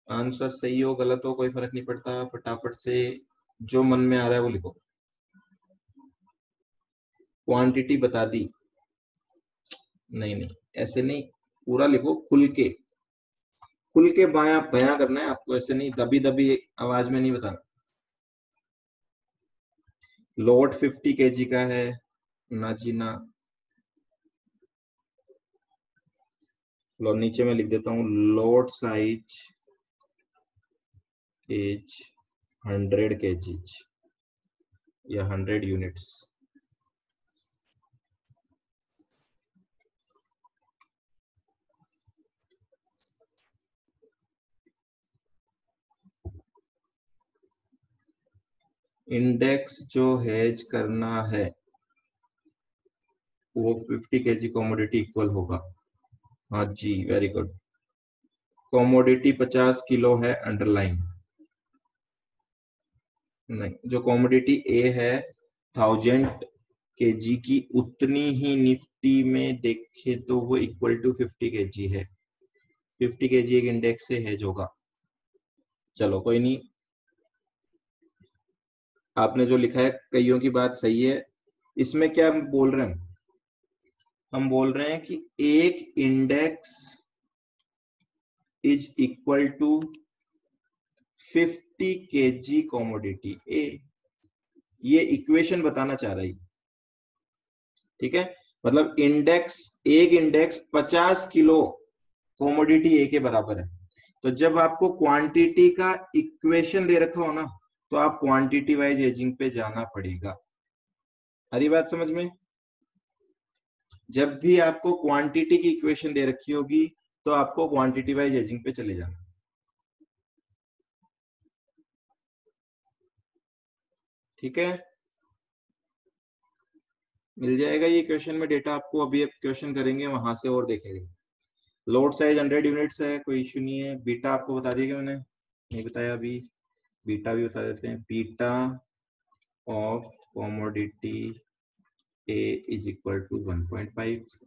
A: आंसर सही हो गलत हो कोई फर्क नहीं पड़ता, फटाफट से जो मन में आ रहा है वो लिखो। क्वांटिटी बता दी? नहीं नहीं, ऐसे नहीं, पूरा लिखो, खुल के बयां करना है आपको, ऐसे नहीं दबी दबी आवाज में नहीं बताना। लोड 50 kg का है ना जी ना। लो नीचे में लिख देता हूं, लोड साइज इज 100 kg या 100 यूनिट्स। इंडेक्स जो हेज करना है वो 50 kg कॉमोडिटी इक्वल होगा। हाँ जी, वेरी गुड। कॉमोडिटी 50 किलो है अंडरलाइन, नहीं, जो कॉमोडिटी ए है 1000 kg की, उतनी ही निफ्टी में देखे तो वो इक्वल टू 50 kg है। 50 kg एक इंडेक्स से हेज होगा। चलो कोई नहीं, आपने जो लिखा है कईयों की बात सही है। इसमें क्या बोल रहे हैं हम बोल रहे हैं कि एक index is equal to 50 kg commodity A, ये इक्वेशन बताना चाह रही। ठीक है, मतलब एक इंडेक्स 50 किलो कॉमोडिटी ए के बराबर है। तो जब आपको क्वांटिटी का इक्वेशन दे रखा हो ना, तो आप क्वांटिटी वाइज हेजिंग पे जाना पड़ेगा। हरी बात समझ में? जब भी आपको क्वांटिटी की इक्वेशन दे रखी होगी तो आपको क्वांटिटी वाइज हेजिंग पे चले जाना। ठीक है, मिल जाएगा ये क्वेश्चन में डेटा आपको, अभी अब क्वेश्चन करेंगे वहां से और देखेंगे। लोड साइज 100 यूनिट्स है, कोई इश्यू नहीं है। बीटा आपको बता दिया मैंने, नहीं बताया अभी, बीटा भी बता देते हैं। Beta of commodity A is equal to 1.5।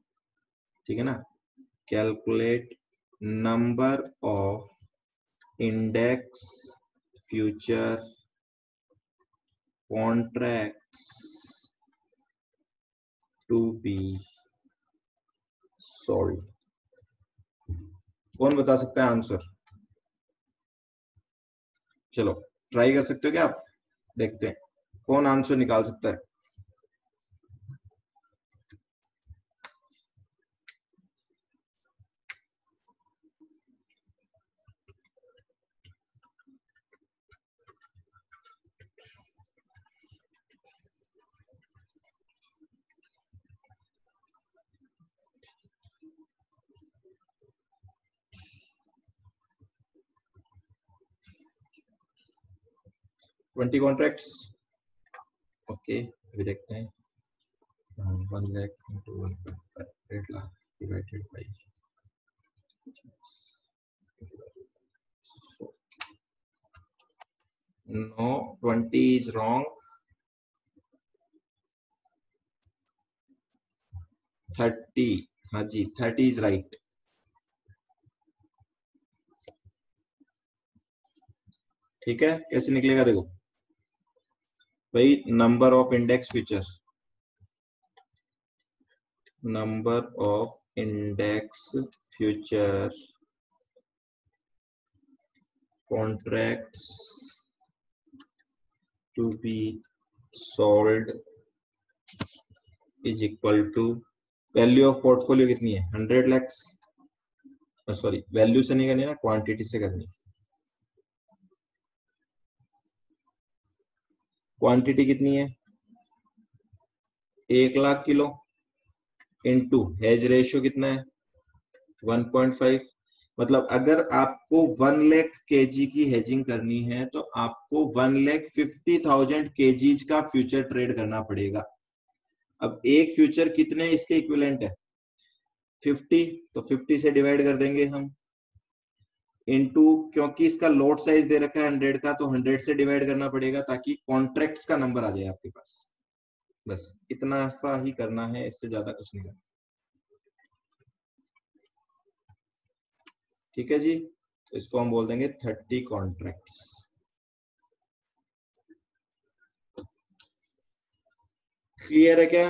A: ठीक है ना? Calculate number of index future contracts to be sold. कौन बता सकता है आंसर? चलो ट्राई कर सकते हो क्या आप? देखते हैं कौन आंसर निकाल सकता है। 20 कॉन्ट्रैक्ट्स। ओके अभी देखते हैं 1 lakh into 1.5 lakh divided by no 20 is wrong 30 हाँ जी 30 is right ठीक है कैसे निकलेगा देखो भाई number of index future number of index future contracts to be sold is equal to value of portfolio कितनी है 100 लैक्स सॉरी वैल्यू से नहीं करनी ना क्वांटिटी से करनी क्वांटिटी कितनी है 1 lakh kilo into hedge ratio कितना है 1.5 मतलब अगर आपको 1 लाख केजी की हेजिंग करनी है तो आपको 1,50,000 केजीज का फ्यूचर ट्रेड करना पड़ेगा। अब एक फ्यूचर कितने इसके इक्विवेलेंट है 50 तो 50 से डिवाइड कर देंगे हम इनटू क्योंकि इसका लोट साइज दे रखा है 100 का तो 100 से डिवाइड करना पड़ेगा ताकि कॉन्ट्रैक्ट्स का नंबर आ जाए आपके पास। बस इतना सा ही करना है इससे ज्यादा कुछ नहीं करना ठीक है जी इसको हम बोल देंगे 30 कॉन्ट्रैक्ट्स। क्लियर है क्या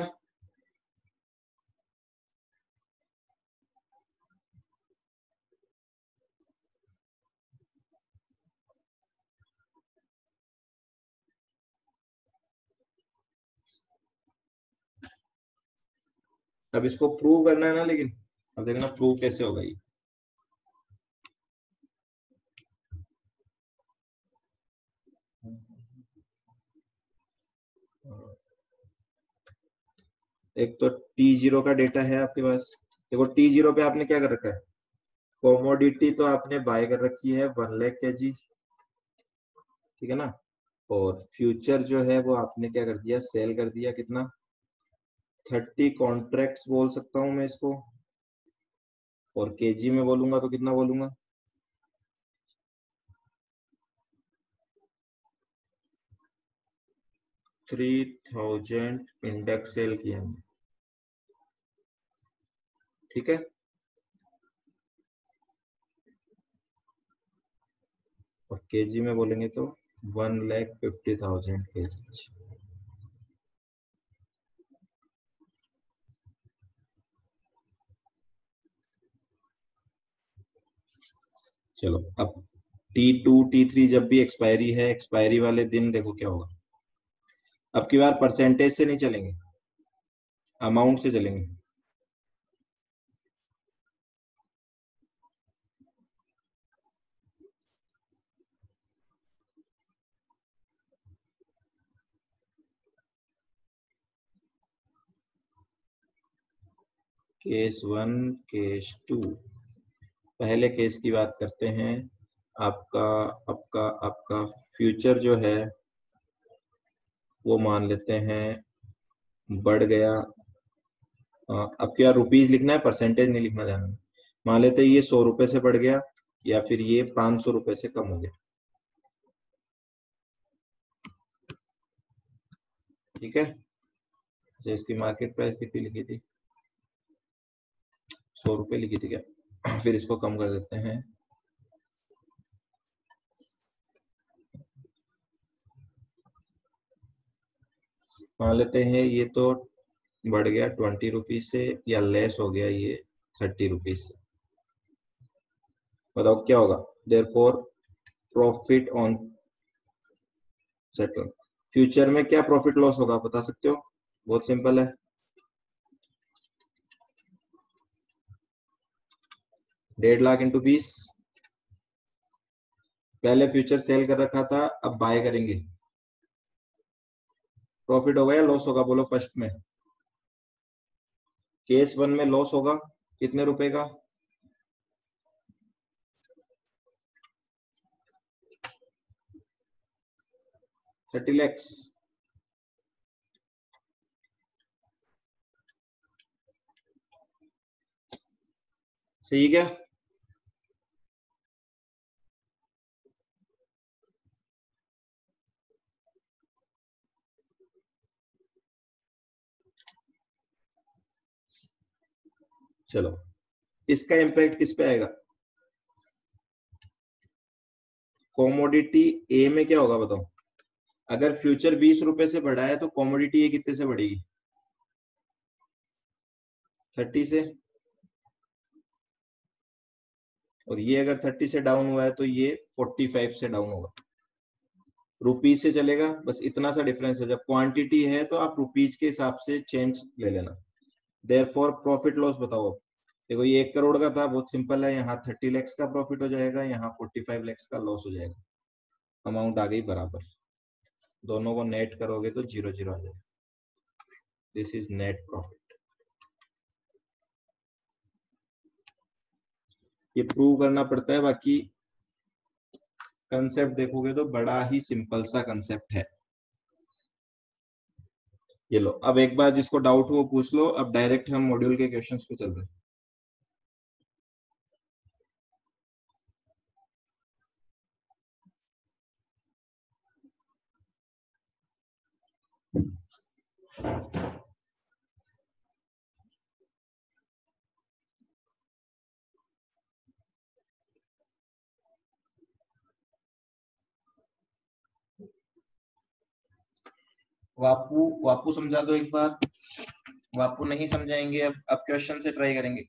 A: अब इसको प्रूव करना है ना लेकिन अब देखना प्रूव कैसे होगा ये एक तो T0 का डेटा है आपके पास देखो T0 पे आपने क्या कर रखा है कॉमोडिटी तो आपने बाय कर रखी है 1 लाख केजी ठीक है ना और फ्यूचर जो है वो आपने क्या कर दिया सेल कर दिया कितना 30 कॉन्ट्रैक्ट्स बोल सकता हूं मैं इसको और केजी में बोलूंगा तो कितना बोलूंगा 3000 इंडेक्स सेल किए हमने ठीक है और केजी में बोलेंगे तो 1,50,000 केजी। चलो अब T2 T3 जब भी एक्सपायरी है एक्सपायरी वाले दिन देखो क्या होगा अब की बार परसेंटेज से नहीं चलेंगे अमाउंट से चलेंगे केस 1 केस 2 पहले केस की बात करते हैं आपका आपका आपका फ्यूचर जो है वो मान लेते हैं बढ़ गया अब क्या रुपीज लिखना है परसेंटेज नहीं लिखना जाना मान लेते हैं ये 100 रुपए से बढ़ गया या फिर ये 500 रुपए से कम हो गया ठीक है अच्छा इसकी मार्केट प्राइस कितनी लिखी थी 100 रुपए लिखी थी क्या फिर इसको कम कर देते हैं मान लेते हैं ये तो बढ़ गया 20 रुपीज से या लेस हो गया ये 30 रुपीज से बताओ क्या होगा therefore profit on settle future में क्या प्रॉफिट लॉस होगा बता सकते हो बहुत सिंपल है 1.5 लाख इंटू 20 पहले फ्यूचर सेल कर रखा था अब बाय करेंगे प्रॉफिट होगा या लॉस होगा बोलो फर्स्ट में केस 1 में लॉस होगा कितने रुपए का 30 लैक्स। सही क्या? चलो, इसका इम्पैक्ट किस पे आएगा? कॉमोडिटी ए में क्या होगा बताओ? अगर फ्यूचर 20 रुपए से बढ़ा है तो कॉमोडिटी ए कितने से बढ़ेगी? 30 से। और ये अगर 30 से डाउन हुआ है तो ये 45 से डाउन होगा। रुपीज से चलेगा, बस इतना सा डिफरेंस है। जब क्वांटिटी है तो आप रुपीज के हिसाब से चेंज ले लेना। देयरफॉर प्रॉफिट लॉस बताओ। देखो ये 1 करोड़ का था, बहुत सिंपल है। यहाँ 30 लैक्स का प्रॉफिट हो जाएगा, यहाँ 45 लैक्स का लॉस हो जाएगा। अमाउंट आ गई बराबर, दोनों को नेट करोगे तो 0 0 आ जाएगा। This is net profit. ये प्रूव करना पड़ता है, बाकी कंसेप्ट देखोगे तो बड़ा ही सिंपल सा कंसेप्ट है। ये लो, अब एक बार जिसको डाउट हो पूछ लो। अब डायरेक्ट हम मॉड्यूल के क्वेश्चंस पे चल रहे हैं। वापू वापू समझा दो एक बार। वापू नहीं समझाएंगे, अब क्वेश्चन से ट्राई करेंगे।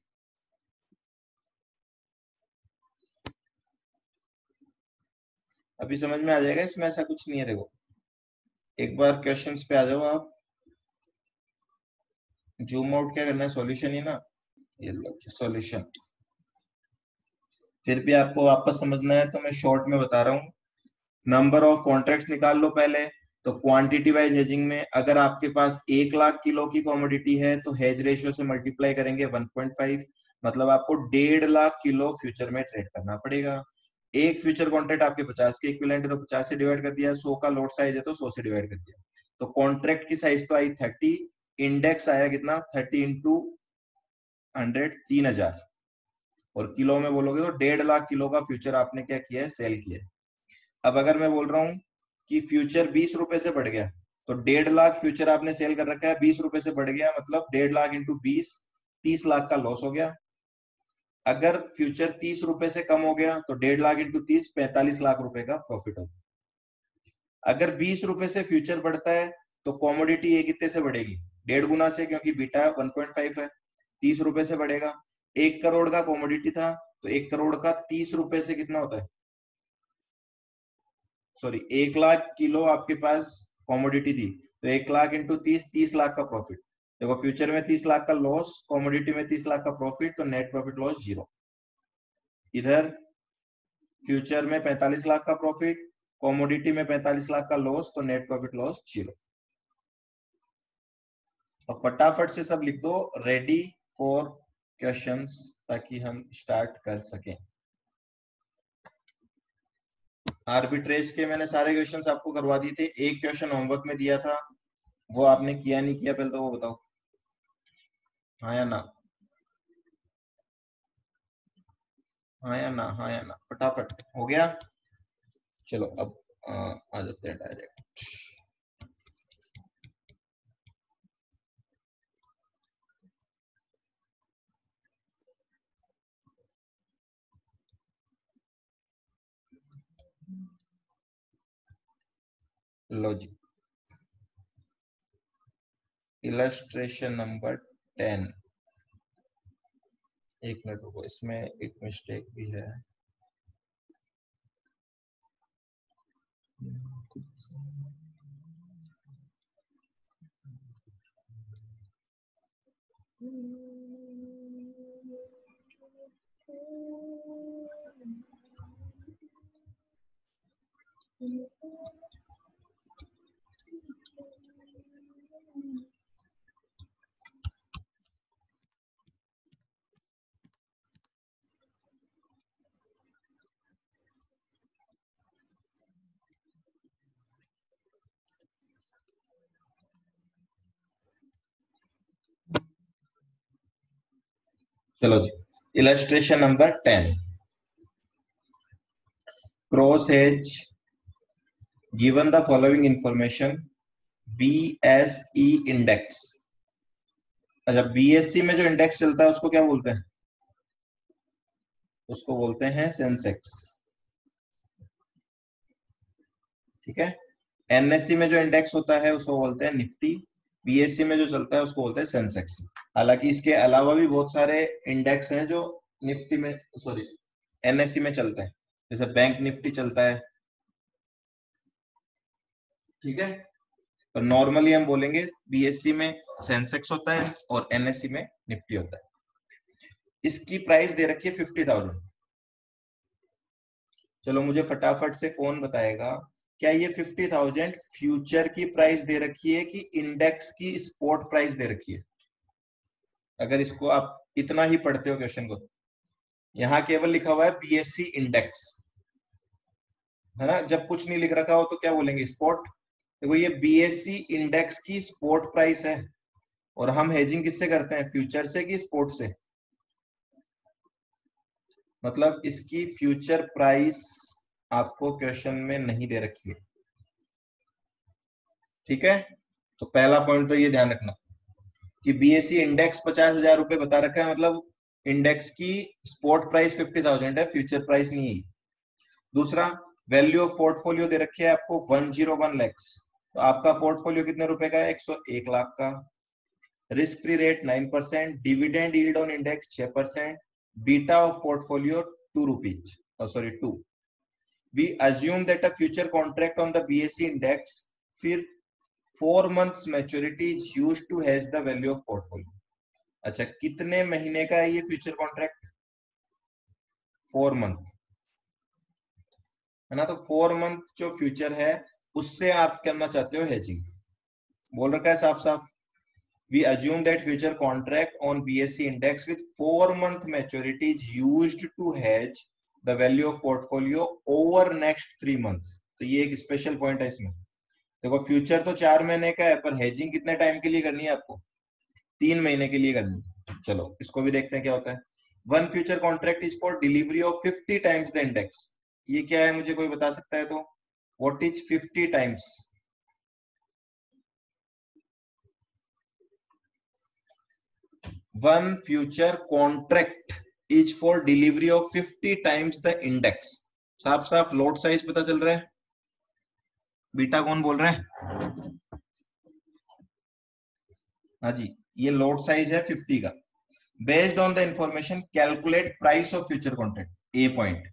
A: अभी समझ में आ जाएगा, इसमें ऐसा कुछ नहीं है। देखो एक बार क्वेश्चंस पे आ जाओ आप। जूम आउट क्या करना है? सॉल्यूशन ही ना। ये लो सॉल्यूशन। फिर भी आपको वापस समझना है तो मैं शॉर्ट में बता रहा हूँ। नंबर ऑफ कॉन्ट्रैक्ट्स निकाल लो पहले। तो क्वांटिटी वाइज हेजिंग में अगर आपके पास 1 लाख किलो की कॉमोडिटी है तो हेज रेशियो से मल्टीप्लाई करेंगे 1.5। मतलब आपको 1.5 लाख किलो फ्यूचर में ट्रेड करना पड़ेगा। एक फ्यूचर कॉन्ट्रैक्ट आपके 50 के इक्विवेलेंट है तो 50 से डिवाइड कर दिया। 100 का लॉट साइज है तो 100 से डिवाइड कर दिया। तो कॉन्ट्रैक्ट की साइज तो आई 30। इंडेक्स आया कितना? 30 इंटू 100, 3,000। और किलो में बोलोगे तो 1.5 लाख किलो का फ्यूचर आपने क्या किया है? सेल किया है। अब अगर मैं बोल रहा हूं कि फ्यूचर 20 रुपए से बढ़ गया तो 1.5 लाख फ्यूचर आपने सेल कर रखा है। 20 रुपए से बढ़ गया मतलब 1.5 लाख इंटू 20, 30 लाख का लॉस हो गया। अगर फ्यूचर 30 रुपए से कम हो गया तो 1.5 लाख इंटू 30, 45 लाख रुपए का प्रॉफिट हो गया। अगर 20 रुपए से फ्यूचर बढ़ता है तो कॉमोडिटी ये कितने से बढ़ेगी? 1.5 गुना से, क्योंकि बीटा 1.5 है। 30 रुपए से बढ़ेगा। 1 करोड़ का कॉमोडिटी था तो 1 करोड़ का 30 रुपए से कितना होता है? सॉरी, 1 लाख किलो आपके पास कॉमोडिटी थी तो 1 लाख इंटू 30, 30 लाख का प्रॉफिट। देखो फ्यूचर में 30 लाख का लॉस, कॉमोडिटी में 30 लाख का प्रॉफिट, तो नेट प्रॉफिट लॉस 0। इधर फ्यूचर में 45 लाख का प्रॉफिट, कॉमोडिटी में 45 लाख का लॉस, तो नेट प्रॉफिट लॉस 0। अब फटाफट से सब लिख दो, रेडी फॉर क्वेश्चंस, ताकि हम स्टार्ट कर सकें। आर्बिट्रेज के मैंने सारे क्वेश्चंस आपको करवा दिए थे। एक क्वेश्चन होमवर्क में दिया था, वो आपने किया नहीं किया पहले तो वो बताओ। हाँ या ना? हाँ या ना? हाँ या ना? फटाफट हो गया। चलो अब आ जाते हैं डायरेक्ट। लो जी, इलस्ट्रेशन नंबर 10। एक मिनट रुको, इसमें एक मिस्टेक भी है। चलो जी, illustration number 10, cross hedge given the following information BSE index. अच्छा, बीएसई में जो इंडेक्स चलता है उसको क्या बोलते हैं? उसको बोलते हैं सेंसेक्स। ठीक है। एनएससी में जो इंडेक्स होता है उसको बोलते हैं निफ्टी। बीएससी में जो चलता है उसको बोलते हैं सेंसेक्स। हालांकि इसके अलावा भी बहुत सारे इंडेक्स हैं जो निफ्टी में, सॉरी, एनएससी में चलते हैं। जैसे बैंक निफ्टी चलता है। ठीक है। पर नॉर्मली हम बोलेंगे बीएससी में सेंसेक्स होता है और एनएससी में निफ्टी होता है। इसकी प्राइस दे रखी है 50,000। चलो मुझे फटाफट से कौन बताएगा, क्या ये 50,000 फ्यूचर की प्राइस दे रखी है कि इंडेक्स की स्पॉट प्राइस दे रखी है? अगर इसको आप इतना ही पढ़ते हो क्वेश्चन को, यहाँ केवल लिखा हुआ है बीएससी इंडेक्स, है ना। जब कुछ नहीं लिख रखा हो तो क्या बोलेंगे? स्पॉट। देखो ये बीएससी इंडेक्स की स्पॉट प्राइस है, और हम हेजिंग किससे करते हैं? फ्यूचर से कि स्पॉट से? मतलब इसकी फ्यूचर प्राइस आपको क्वेश्चन में नहीं दे रखी है। ठीक है। तो पहला पॉइंट तो ये ध्यान रखना कि बीएससी इंडेक्स 50,000 रुपए बता रखा है, मतलब इंडेक्स की स्पॉट प्राइस 50,000 है, फ्यूचर प्राइस नहीं है। दूसरा, वैल्यू ऑफ पोर्टफोलियो दे रखे है आपको 101 लैक्स। तो आपका पोर्टफोलियो कितने रुपए का है? 101 लाख का। Risk free rate 9%, dividend yield on index 6%, beta of portfolio 2 rupees, sorry 2। We assume that a future contract on the BSC index, फिर 4 months maturity is used to hedge the value of portfolio. अच्छा, कितने महीने का है ये future contract? 4 month, है ना। तो 4 मंथ जो फ्यूचर है उससे आप करना चाहते हो हेजिंग। बोल रखा है साफ साफ, we assume that future contract on BSC index with 4 month maturity is used to hedge the value of portfolio over next 3 months। तो ये एक स्पेशल पॉइंट है इसमें। देखो फ्यूचर तो 4 महीने का है, पर हेजिंग कितने टाइम के लिए करनी है आपको? 3 महीने के लिए करनी है। चलो इसको भी देखते हैं क्या होता है। One future contract is for delivery of 50 times the index. ये क्या है, मुझे कोई बता सकता है? तो what is 50 times? One future contract is for delivery of 50 times the index. साफ साफ लॉट साइज पता चल रहा है। बीटा कौन बोल रहा है? हाँ जी, ये लॉट साइज है 50 का। Based on the information calculate price of future contract. A point.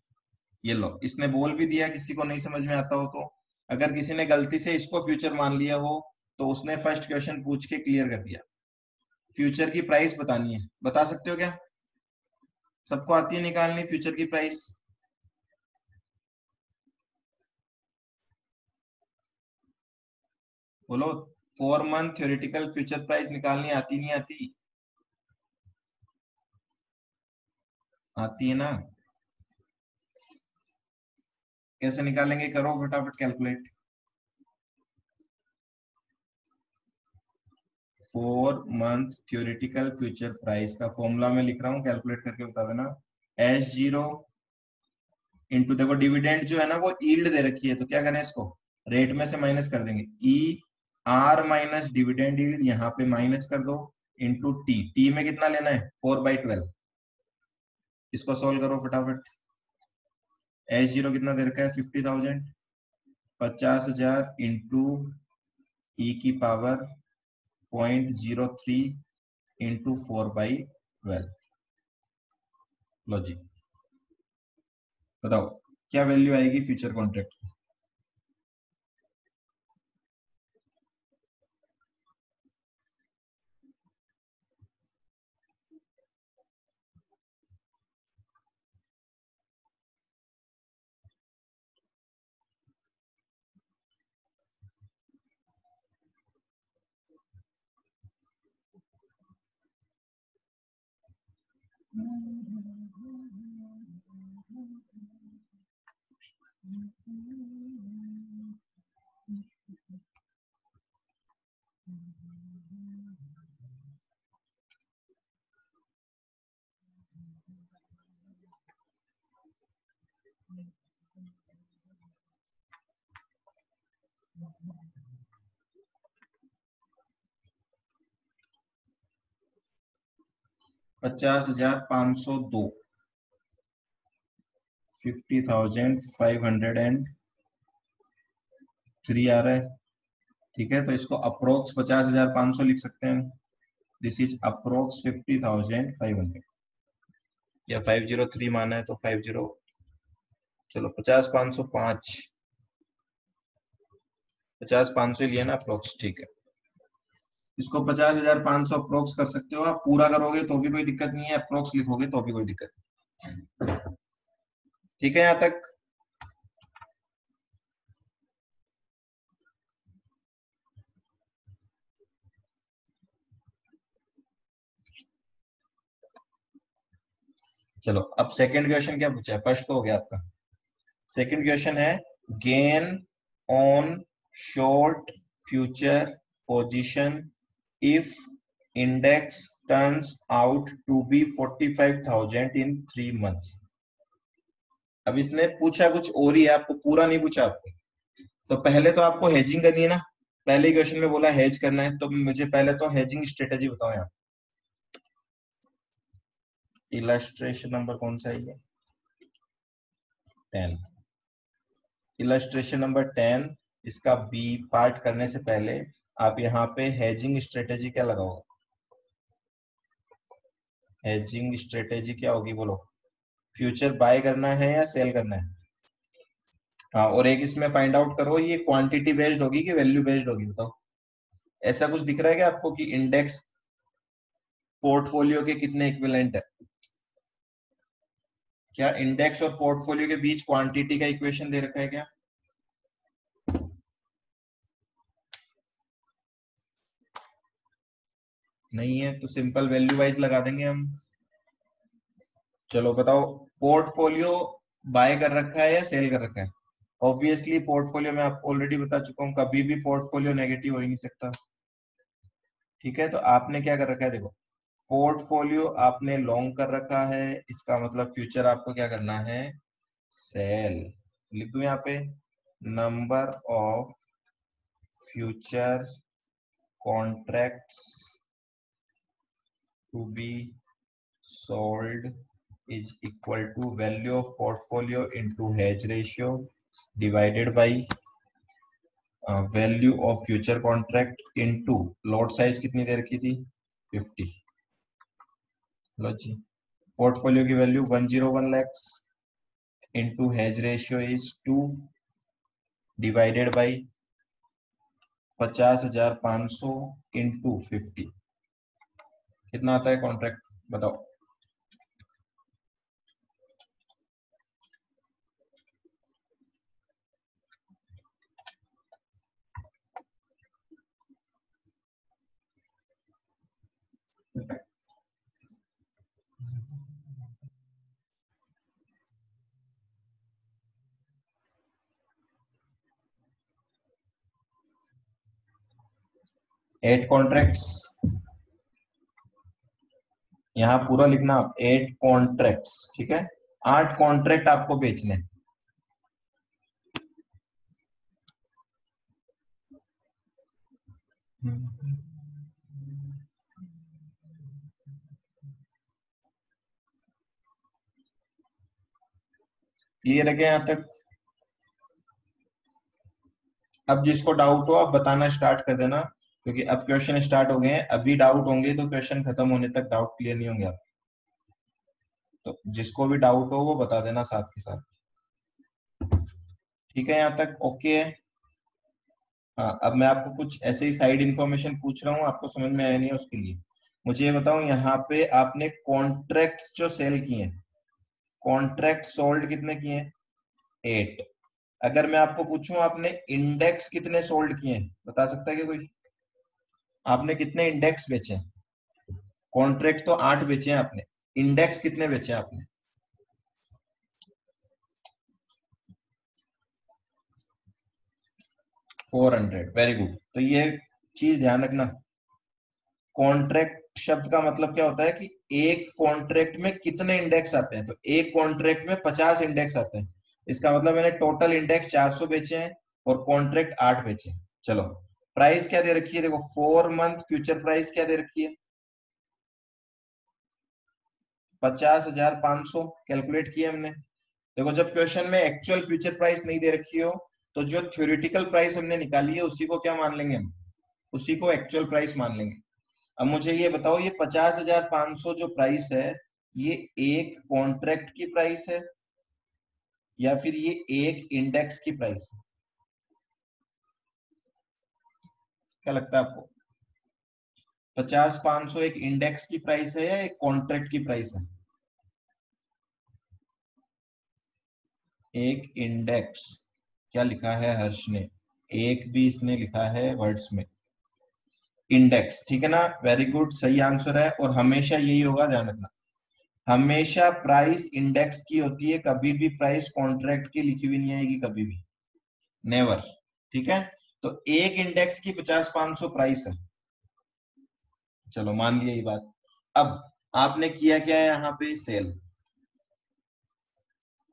A: ये लो, इसने बोल भी दिया, किसी को नहीं समझ में आता हो तो। अगर किसी ने गलती से इसको फ्यूचर मान लिया हो तो उसने फर्स्ट क्वेश्चन पूछ के क्लियर कर दिया। फ्यूचर की प्राइस बतानी है, बता सकते हो क्या? सबको आती है निकालनी फ्यूचर की प्राइस? बोलो। 4 मंथ थ्योरेटिकल फ्यूचर प्राइस निकालनी आती नहीं आती? आती है ना। कैसे निकालेंगे? करो फटाफट calculate. 4 month theoretical future price का फॉर्मूला मैं लिख रहा हूँ, कैलकुलेट करके बता देना। S0 इंटू, देखो डिविडेंड जो है ना वो यील्ड दे रखी है, तो क्या करें? इसको रेट में से माइनस कर देंगे। E R minus dividend yield, यहाँ पे माइनस कर दो, इंटू टी। टी में कितना लेना है? 4/12। इसको सोल्व करो फटाफट। S0 कितना दे रखा है? 50,000। 50,000 इंटू ई की पावर 0.03 इंटू 4/12। लो जी, बताओ क्या वैल्यू आएगी फ्यूचर कॉन्ट्रैक्ट? $50,502, 50,503 आ रहा है। ठीक है, तो इसको अप्रोक्स 50,500 लिख सकते हैं। दिस इज अप्रोक्स 50,500, या 503 माना है तो 50, चलो 50,505, 50,500 लिया ना अप्रोक्स। ठीक है, इसको 50,500 अप्रोक्स कर सकते हो आप। पूरा करोगे तो भी कोई दिक्कत नहीं है, अप्रोक्स लिखोगे तो भी कोई दिक्कत नहीं। ठीक है यहां तक। चलो अब सेकंड क्वेश्चन क्या पूछा है, फर्स्ट तो हो गया आपका। सेकंड क्वेश्चन है gain on short future position if index turns out to be 45,000 in 3 months. अब इसने पूछा कुछ और ही है, आपको पूरा नहीं पूछा आपको। तो पहले तो आपको हेजिंग करनी है ना, पहले क्वेश्चन में बोला हेज करना है, तो मुझे पहले तो हेजिंग स्ट्रेटेजी बताओ। यहाँ इलस्ट्रेशन नंबर कौन सा है ये, 10। इलस्ट्रेशन नंबर 10, इसका बी पार्ट करने से पहले आप यहाँ पे हेजिंग स्ट्रेटेजी क्या लगाओगे? हेजिंग स्ट्रेटेजी क्या होगी बोलो? फ्यूचर बाय करना है या सेल करना है? हाँ, और एक इसमें फाइंड आउट करो ये क्वांटिटी बेस्ड होगी कि वैल्यू बेस्ड होगी, बताओ। ऐसा कुछ दिख रहा है क्या आपको कि इंडेक्स पोर्टफोलियो के कितने इक्विवेलेंट है? क्या इंडेक्स और पोर्टफोलियो के बीच क्वांटिटी का इक्वेशन दे रखा है क्या? नहीं है तो सिंपल वैल्यू वाइज लगा देंगे हम। चलो बताओ, पोर्टफोलियो बाय कर रखा है या सेल कर रखा है? ऑब्वियसली पोर्टफोलियो में आपको ऑलरेडी बता चुका हूं, कभी भी पोर्टफोलियो नेगेटिव हो ही नहीं सकता। ठीक है, तो आपने क्या कर रखा है, देखो पोर्टफोलियो आपने लॉन्ग कर रखा है, इसका मतलब फ्यूचर आपको क्या करना है, सेल। लिख दूं यहाँ पे, number of future contracts to be sold is equal to value of portfolio into hedge ratio divided by value of future contract into lot size कितनी दे रखी थी, 50। लो जी, पोर्टफोलियो की value 101 lakhs into hedge ratio is 2 divided by 50,500 into 50, कितना आता है contract बताओ? Eight contracts, यहाँ पूरा लिखना आप, 8 कॉन्ट्रैक्ट्स। ठीक है, 8 कॉन्ट्रैक्ट आपको बेचने। क्लियर है क्या यहाँ तक? अब जिसको डाउट हो आप बताना स्टार्ट कर देना, क्योंकि अब क्वेश्चन स्टार्ट हो गए हैं। अभी डाउट होंगे तो क्वेश्चन खत्म होने तक डाउट क्लियर नहीं होंगे आप। तो जिसको भी डाउट हो वो बता देना साथ के साथ। ठीक है, यहाँ तक ओके है? हाँ, अब मैं आपको कुछ ऐसे ही साइड इंफॉर्मेशन पूछ रहा हूँ, आपको समझ में आया नहीं है उसके लिए मुझे ये बताओ। यहाँ पे आपने कॉन्ट्रैक्ट्स जो सेल किए हैं, कॉन्ट्रैक्ट सोल्ड कितने किए हैं, 8। अगर मैं आपको पूछूं आपने इंडेक्स कितने सोल्ड किए हैं, बता सकता है क्या कोई? आपने कितने इंडेक्स बेचे हैं? कॉन्ट्रैक्ट तो 8 बेचे हैं आपने, इंडेक्स कितने बेचे हैं आपने? 400। Very good. तो ये चीज ध्यान रखना, कॉन्ट्रैक्ट शब्द का मतलब क्या होता है कि एक कॉन्ट्रैक्ट में कितने इंडेक्स आते हैं। तो एक कॉन्ट्रैक्ट में 50 इंडेक्स आते हैं, इसका मतलब मैंने टोटल इंडेक्स 400 बेचे हैं और कॉन्ट्रैक्ट 8 बेचे। चलो प्राइस क्या दे रखी है, देखो 4 मंथ फ्यूचर प्राइस क्या दे रखी है, 50,500 कैलकुलेट किया हमने। देखो जब क्वेश्चन में एक्चुअल फ्यूचर प्राइस नहीं दे रखी हो तो जो थ्योरेटिकल प्राइस हमने निकाली है उसी को क्या मान लेंगे हम, उसी को एक्चुअल प्राइस मान लेंगे। अब मुझे ये बताओ ये 50,500 जो प्राइस है ये एक कॉन्ट्रैक्ट की प्राइस है या फिर ये एक इंडेक्स की प्राइस है, क्या लगता है आपको? 50,500 एक इंडेक्स की प्राइस है या एक कॉन्ट्रैक्ट की प्राइस है? एक इंडेक्स, क्या लिखा है हर्ष ने, एक भी इसने लिखा है वर्ड्स में, इंडेक्स, ठीक है ना, वेरी गुड, सही आंसर है। और हमेशा यही होगा, ध्यान रखना, हमेशा प्राइस इंडेक्स की होती है, कभी भी प्राइस कॉन्ट्रैक्ट की लिखी हुई नहीं आएगी, कभी भी, नेवर, ठीक है। तो एक इंडेक्स की 50,500 प्राइस है, चलो मान लिया ये बात। अब आपने किया क्या है, यहाँ पे सेल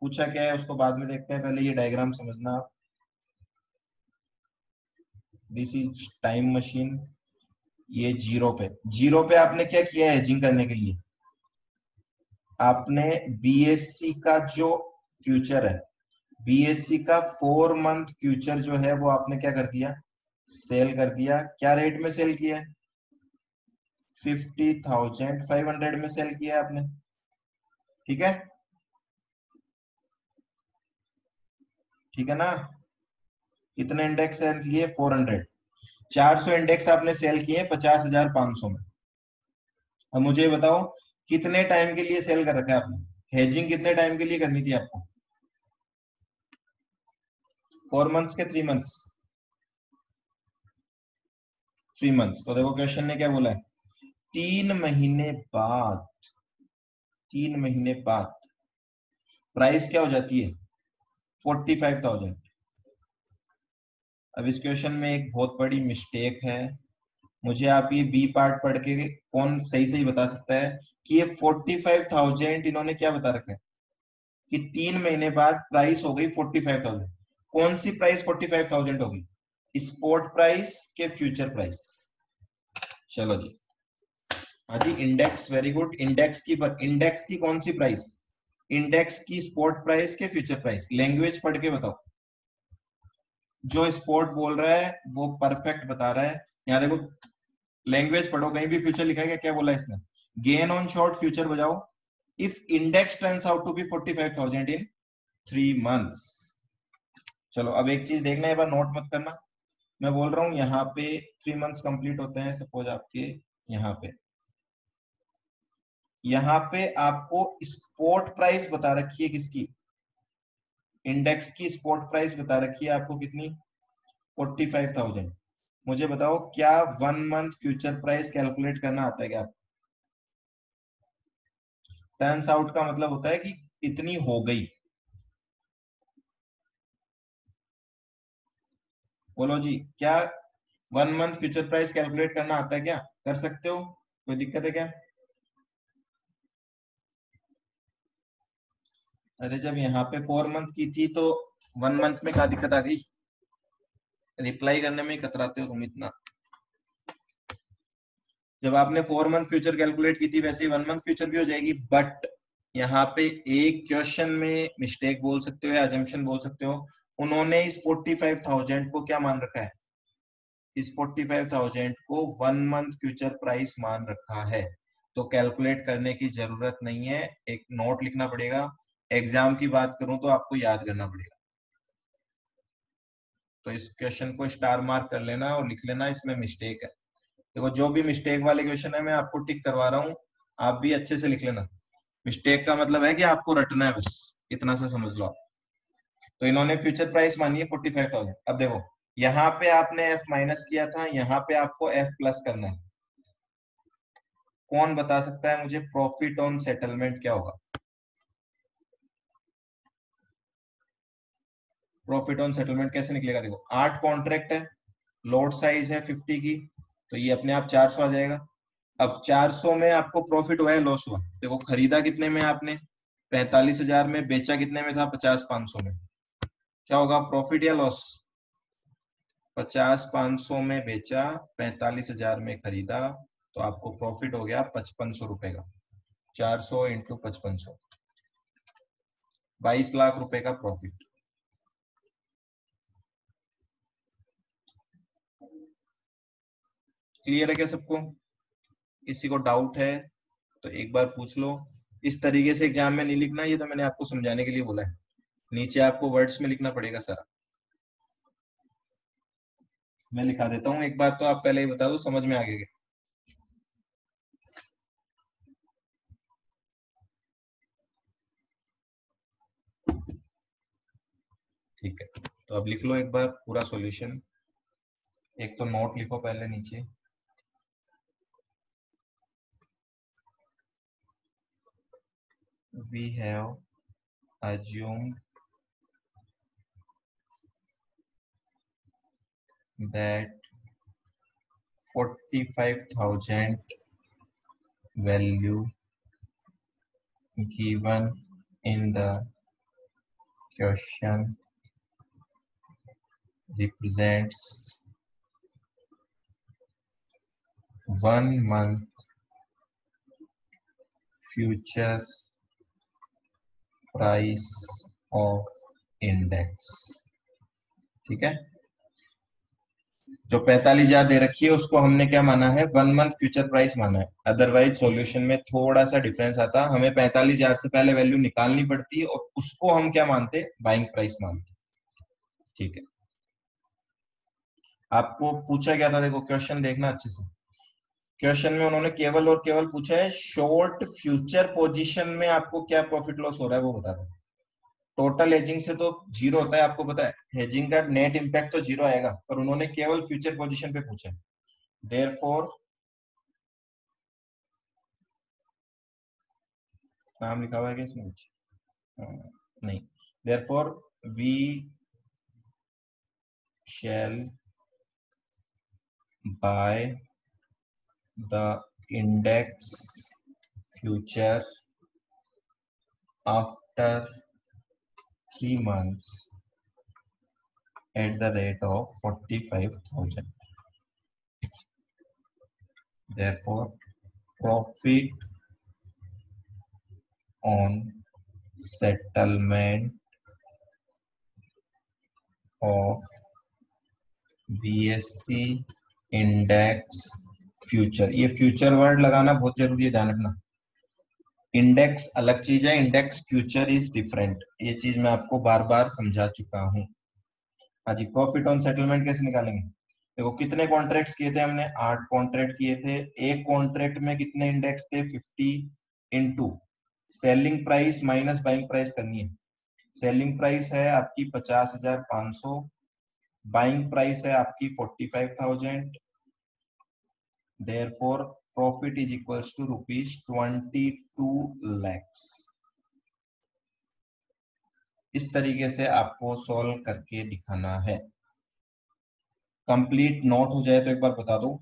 A: पूछा क्या है उसको बाद में देखते हैं, पहले ये डायग्राम समझना आप। दिस इज टाइम मशीन, ये जीरो पे आपने क्या किया है हेजिंग करने के लिए, आपने बीएससी का जो फ्यूचर है, बीएससी का 4 मंथ फ्यूचर जो है वो आपने क्या कर दिया, सेल कर दिया। क्या रेट में सेल किया है, 50,500 में सेल किया है आपने, ठीक है, ठीक है ना। कितने इंडेक्स सेल किए, 400, 400 इंडेक्स आपने सेल किए 50,500 में। अब मुझे ये बताओ कितने टाइम के लिए सेल कर रखा है आपने, हेजिंग कितने टाइम के लिए करनी थी आपको, 4 मंथ्स के 3 मंथ्स, 3 मंथ्स। तो देखो क्वेश्चन ने क्या बोला है, 3 महीने बाद, 3 महीने बाद प्राइस क्या हो जाती है, 45,000। अब इस क्वेश्चन में एक बहुत बड़ी मिस्टेक है, मुझे आप ये बी पार्ट पढ़ के कौन सही सही बता सकता है कि ये 45,000 इन्होंने क्या बता रखा है कि 3 महीने बाद प्राइस हो गई 45,000, कौन सी प्राइस 45,000 होगी, स्पॉट प्राइस के फ्यूचर प्राइस। चलो जी, हाँ जी, इंडेक्स, वेरी गुड, इंडेक्स की, पर इंडेक्स की कौन सी प्राइस, इंडेक्स की स्पॉट प्राइस के फ्यूचर प्राइस। लैंग्वेज पढ़ के बताओ, जो स्पॉट बोल रहा है वो परफेक्ट बता रहा है। यहाँ देखो लैंग्वेज पढ़ो, कहीं भी फ्यूचर लिखा है क्या बोला इसने, गेन ऑन शॉर्ट फ्यूचर बजाओ, if index turns out to be 45,000 in 3 months. चलो अब एक चीज देखना, एक बार नोट मत करना, मैं बोल रहा हूँ यहाँ पे 3 मंथ्स कंप्लीट होते हैं सपोज आपके, यहाँ पे आपको स्पॉट प्राइस बता रखी है किसकी, इंडेक्स की स्पॉट प्राइस बता रखी है आपको कितनी, 45,000। मुझे बताओ क्या 1 मंथ फ्यूचर प्राइस कैलकुलेट करना आता है क्या? टर्न्स आउट का मतलब होता है कि इतनी हो गई, बोलो जी, क्या 1 मंथ फ्यूचर प्राइस कैलकुलेट करना आता है क्या, कर सकते हो, कोई दिक्कत है क्या? अरे जब यहाँ पे 4 मंथ की थी तो 1 मंथ में क्या दिक्कत आ गई, रिप्लाई करने में ही कतराते हो तुम इतना। जब आपने 4 मंथ फ्यूचर कैलकुलेट की थी वैसे ही 1 मंथ फ्यूचर भी हो जाएगी, बट यहाँ पे एक क्वेश्चन में मिस्टेक बोल सकते हो या अजम्पशन बोल सकते हो, उन्होंने इस 45,000 को क्या मान रखा है, इस 45,000 को 1 मंथ फ्यूचर प्राइस मान रखा है, तो कैलकुलेट करने की जरूरत नहीं है, एक नोट लिखना पड़ेगा। एग्जाम की बात करूं तो आपको याद करना पड़ेगा, तो इस क्वेश्चन को स्टार मार्क कर लेना और लिख लेना, इसमें मिस्टेक है। देखो जो भी मिस्टेक वाले क्वेश्चन है मैं आपको टिक करवा रहा हूँ, आप भी अच्छे से लिख लेना। मिस्टेक का मतलब है कि आपको रटना है, बस इतना सा समझ लो आप। तो इन्होंने फ्यूचर प्राइस मानी है 45,000। अब देखो यहाँ पे आपने एफ माइनस किया था, यहाँ पे आपको एफ प्लस करना है। कौन बता सकता है मुझे प्रॉफिट ऑन सेटलमेंट क्या होगा, प्रॉफिट ऑन सेटलमेंट कैसे निकलेगा? देखो 8 कॉन्ट्रैक्ट है, लोड साइज है 50 की, तो ये अपने आप 400 आ जाएगा। अब 400 में आपको प्रॉफिट हुआ है लॉस हुआ, देखो खरीदा कितने में आपने, 45,000 में, बेचा कितने में था, 50,500 में, क्या होगा प्रॉफिट या लॉस, 50 500 में बेचा, 45,000 में खरीदा, तो आपको प्रॉफिट हो गया 5500 रुपए का। 400 इंटू 5500, 22 लाख रुपए का प्रॉफिट। क्लियर है क्या सबको? किसी को डाउट है तो एक बार पूछ लो। इस तरीके से एग्जाम में नहीं लिखना, ये तो मैंने आपको समझाने के लिए बोला है। नीचे आपको वर्ड्स में लिखना पड़ेगा सारा। मैं लिखा देता हूँ एक बार, तो आप पहले ही बता दो समझ में आ गया। ठीक है, तो अब लिख लो एक बार पूरा सॉल्यूशन। एक तो नोट लिखो पहले नीचे। We have assumed that 45,000 value given in the question represents 1 month future price of index। ठीक है, जो 45,000 दे रखी है उसको हमने क्या माना है, 1 मंथ फ्यूचर प्राइस माना है। अदरवाइज सॉल्यूशन में थोड़ा सा डिफरेंस आता, हमें 45,000 से पहले वैल्यू निकालनी पड़ती है और उसको हम क्या मानते, बाइंग प्राइस मानते। ठीक है, आपको पूछा क्या था, देखो क्वेश्चन देखना अच्छे से। क्वेश्चन में उन्होंने केवल और केवल पूछा है शॉर्ट फ्यूचर पोजीशन में आपको क्या प्रॉफिट लॉस हो रहा है वो बता दो। टोटल हेजिंग से तो जीरो होता है, आपको पता है हेजिंग का नेट इंपैक्ट तो जीरो आएगा, पर उन्होंने केवल फ्यूचर पोजीशन पे पूछा है। देयरफॉर नाम लिखा हुआ है क्या इसमें कुछ? नहीं। Therefore we shall buy the index future after 3 months at the rate of 45,000। Therefore, profit on settlement of BSE index future, ये फ्यूचर वर्ड लगाना बहुत जरूरी है, ध्यान रखना। इंडेक्स अलग चीज है, इंडेक्स फ्यूचर इज डिफरेंट, ये चीज मैं आपको बार बार समझा चुका हूं। हाँ जी, प्रॉफिट ऑन सेटलमेंट कैसे निकालेंगे? देखो कितने कॉन्ट्रैक्ट्स किए थे हमने, 8 कॉन्ट्रैक्ट किए थे। एक कॉन्ट्रैक्ट में कितने इंडेक्स थे, 50 into selling price minus buying price करनी है। सेलिंग प्राइस है आपकी 50,500, बाइंग प्राइस है आपकी 45,000। Therefore profit is equals to ₹22 lakhs। इस तरीके से आपको सॉल्व करके दिखाना है। कंप्लीट नोट हो जाए तो एक बार बता दो।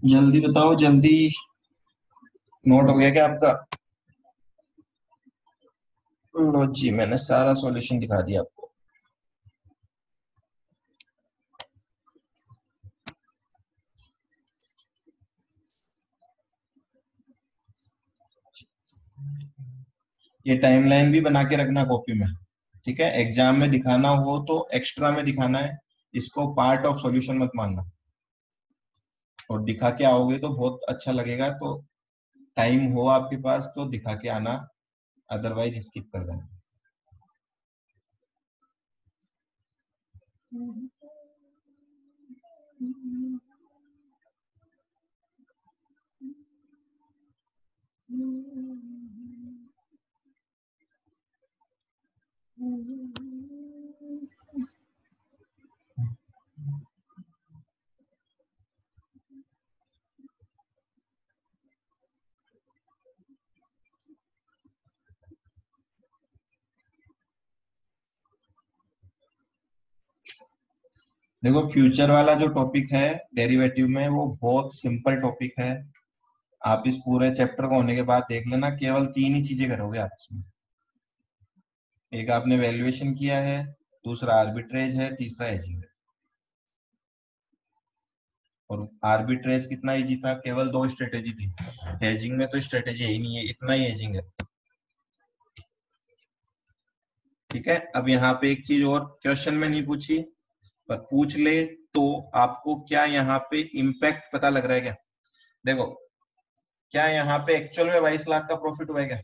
A: जल्दी बताओ जल्दी। नोट हो गया क्या आपका? लो जी, मैंने सारा सॉल्यूशन दिखा दिया आपको। ये टाइमलाइन भी बना के रखना कॉपी में, ठीक है? एग्जाम में दिखाना हो तो एक्स्ट्रा में दिखाना है, इसको पार्ट ऑफ सॉल्यूशन मत मानना। और दिखा के आओगे तो बहुत अच्छा लगेगा, तो टाइम हो आपके पास तो दिखा के आना, अदरवाइज स्किप कर देना। देखो फ्यूचर वाला जो टॉपिक है डेरिवेटिव में, वो बहुत सिंपल टॉपिक है। आप इस पूरे चैप्टर को होने के बाद देख लेना, केवल तीन ही चीजें करोगे आप इसमें। एक आपने वैल्यूएशन किया है, दूसरा आर्बिट्रेज है, तीसरा एजिंग है। और आर्बिट्रेज कितना इजी था, केवल दो स्ट्रेटेजी थी। हेजिंग में तो स्ट्रेटेजी ही नहीं है, इतना ही हेजिंग है। ठीक है, अब यहाँ पे एक चीज और क्वेश्चन में नहीं पूछी, पर पूछ ले तो आपको क्या यहाँ पे इम्पैक्ट पता लग रहा है क्या? देखो, क्या यहाँ पे एक्चुअल में 22 लाख का प्रॉफिट हुआ है क्या?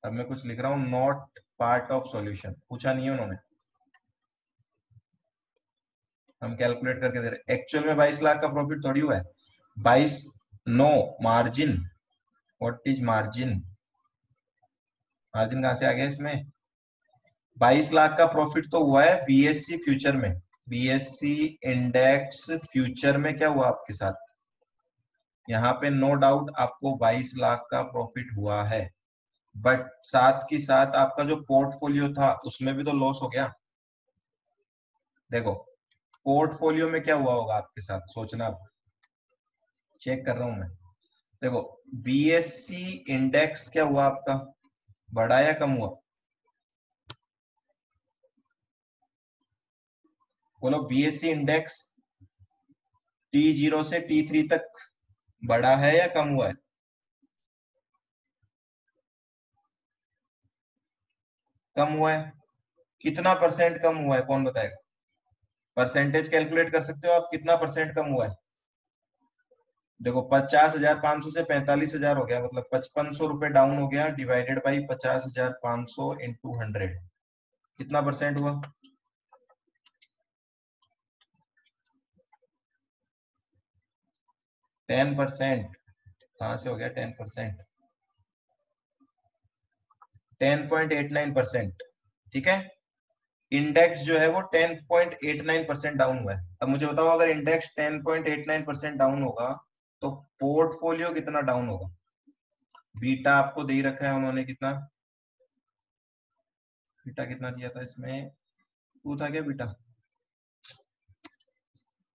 A: अब मैं कुछ लिख रहा हूँ, नॉट पार्ट ऑफ सॉल्यूशन, पूछा नहीं है उन्होंने, हम कैलकुलेट करके दे रहे। एक्चुअल में 22 लाख का प्रॉफिट थोड़ी हुआ है। 22, no margin. What is margin? Margin कहां से आ गया इसमें? 22 लाख का प्रॉफिट तो हुआ है बीएससी फ्यूचर में। बीएससी इंडेक्स फ्यूचर में क्या हुआ आपके साथ? यहाँ पे नो डाउट आपको 22 लाख का प्रॉफिट हुआ है, बट साथ की साथ आपका जो पोर्टफोलियो था उसमें भी तो लॉस हो गया। देखो, पोर्टफोलियो में क्या हुआ होगा आपके साथ, सोचना, चेक कर रहा हूं मैं। देखो, बीएससी इंडेक्स क्या हुआ आपका, बढ़ा या कम हुआ? बोलो, बीएससी इंडेक्स T0 से T3 तक बढ़ा है या कम हुआ है? कम हुआ है। कितना परसेंट कम हुआ है, कौन बताएगा? परसेंटेज कैलकुलेट कर सकते हो आप, कितना परसेंट कम हुआ है? देखो, 50,500 से 45,000 हो गया, मतलब 5500 रुपए डाउन हो गया, डिवाइडेड बाई 50,500 इंटू 100, कितना परसेंट हुआ? 10%। कहां से हो गया 10%? 10.89%। ठीक है, इंडेक्स जो है वो 10.89% डाउन हुआ है। अब मुझे बताओ, अगर इंडेक्स 10.89% डाउन होगा तो पोर्टफोलियो कितना डाउन होगा? बीटा आपको दे ही रखा है उन्होंने, कितना बीटा कितना दिया था इसमें? टू था क्या beta?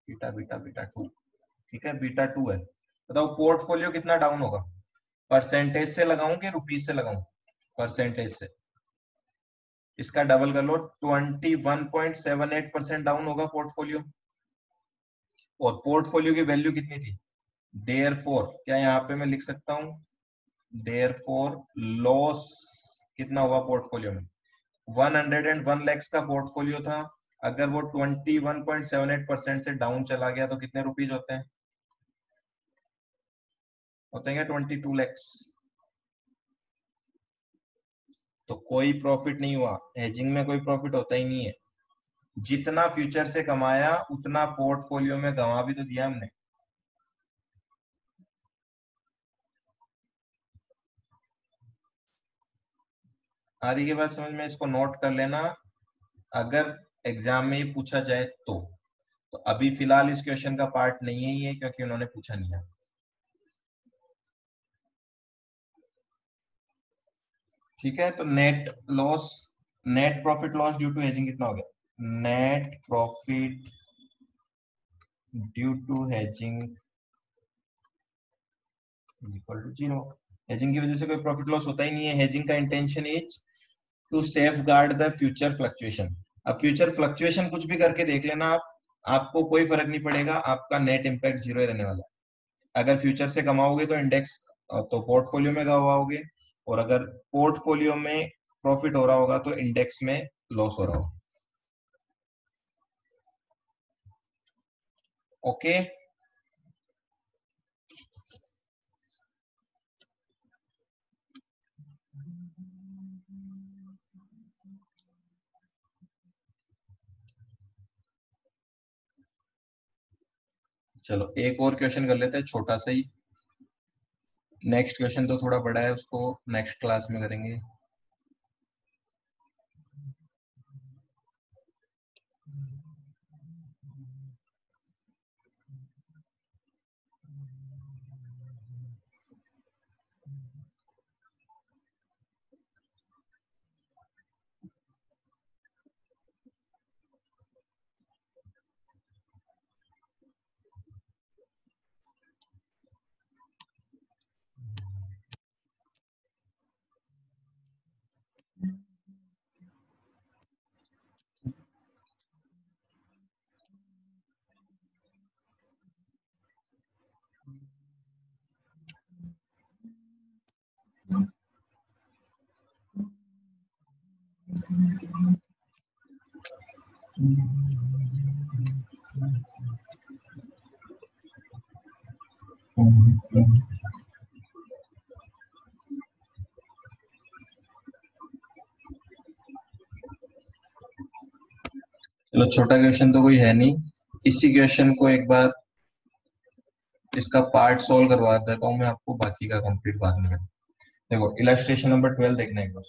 A: Beta beta beta two. ठीक है, बीटा टू है। बताओ पोर्टफोलियो कितना डाउन होगा? परसेंटेज से लगाऊं कि रुपीज से लगाऊं? परसेंटेज से। इसका डबल कर लो, 21.78% डाउन होगा पोर्टफोलियो। और पोर्टफोलियो की वैल्यू कितनी थी? देयर फोर, क्या यहाँ पे मैं लिख सकता हूँ, देयर फोर लॉस कितना हुआ पोर्टफोलियो में? 101 लैक्स का पोर्टफोलियो था, अगर वो 21.78% से डाउन चला गया तो कितने रुपीज होते हैं? होते हैं 22 लैक्स। तो कोई प्रॉफिट नहीं हुआ, हेजिंग में कोई प्रॉफिट होता ही नहीं है। जितना फ्यूचर से कमाया उतना पोर्टफोलियो में गंवा भी तो दिया हमने। आदि के बाद समझ में, इसको नोट कर लेना, अगर एग्जाम में ही पूछा जाए तो अभी फिलहाल इस क्वेश्चन का पार्ट नहीं है ये, क्योंकि उन्होंने पूछा नहीं है। ठीक है, तो net loss, net profit loss due to hedging कितना हो गया? Net profit due to hedging equal to zero. Hedging की वजह से कोई प्रॉफिट लॉस होता ही नहीं है। हेजिंग का intention is to safeguard the future fluctuation. अब फ्यूचर फ्लक्चुएशन कुछ भी करके देख लेना आप, आपको कोई फर्क नहीं पड़ेगा, आपका नेट इम्पैक्ट जीरो ही रहने वाला है। अगर फ्यूचर से कमाओगे तो इंडेक्स, तो पोर्टफोलियो में गवाओगे, और अगर पोर्टफोलियो में प्रॉफिट हो रहा होगा तो इंडेक्स में लॉस हो रहा होगा। ओके, चलो एक और क्वेश्चन कर लेते हैं, छोटा सा ही। नेक्स्ट क्वेश्चन तो थोड़ा बड़ा है, उसको नेक्स्ट क्लास में करेंगे। चलो छोटा क्वेश्चन तो कोई है नहीं, इसी क्वेश्चन को एक बार इसका पार्ट सोल्व करवा देता हूँ मैं आपको, बाकी का कंप्लीट बाद में करना। देखो इलस्ट्रेशन नंबर 12 देखना एक बार।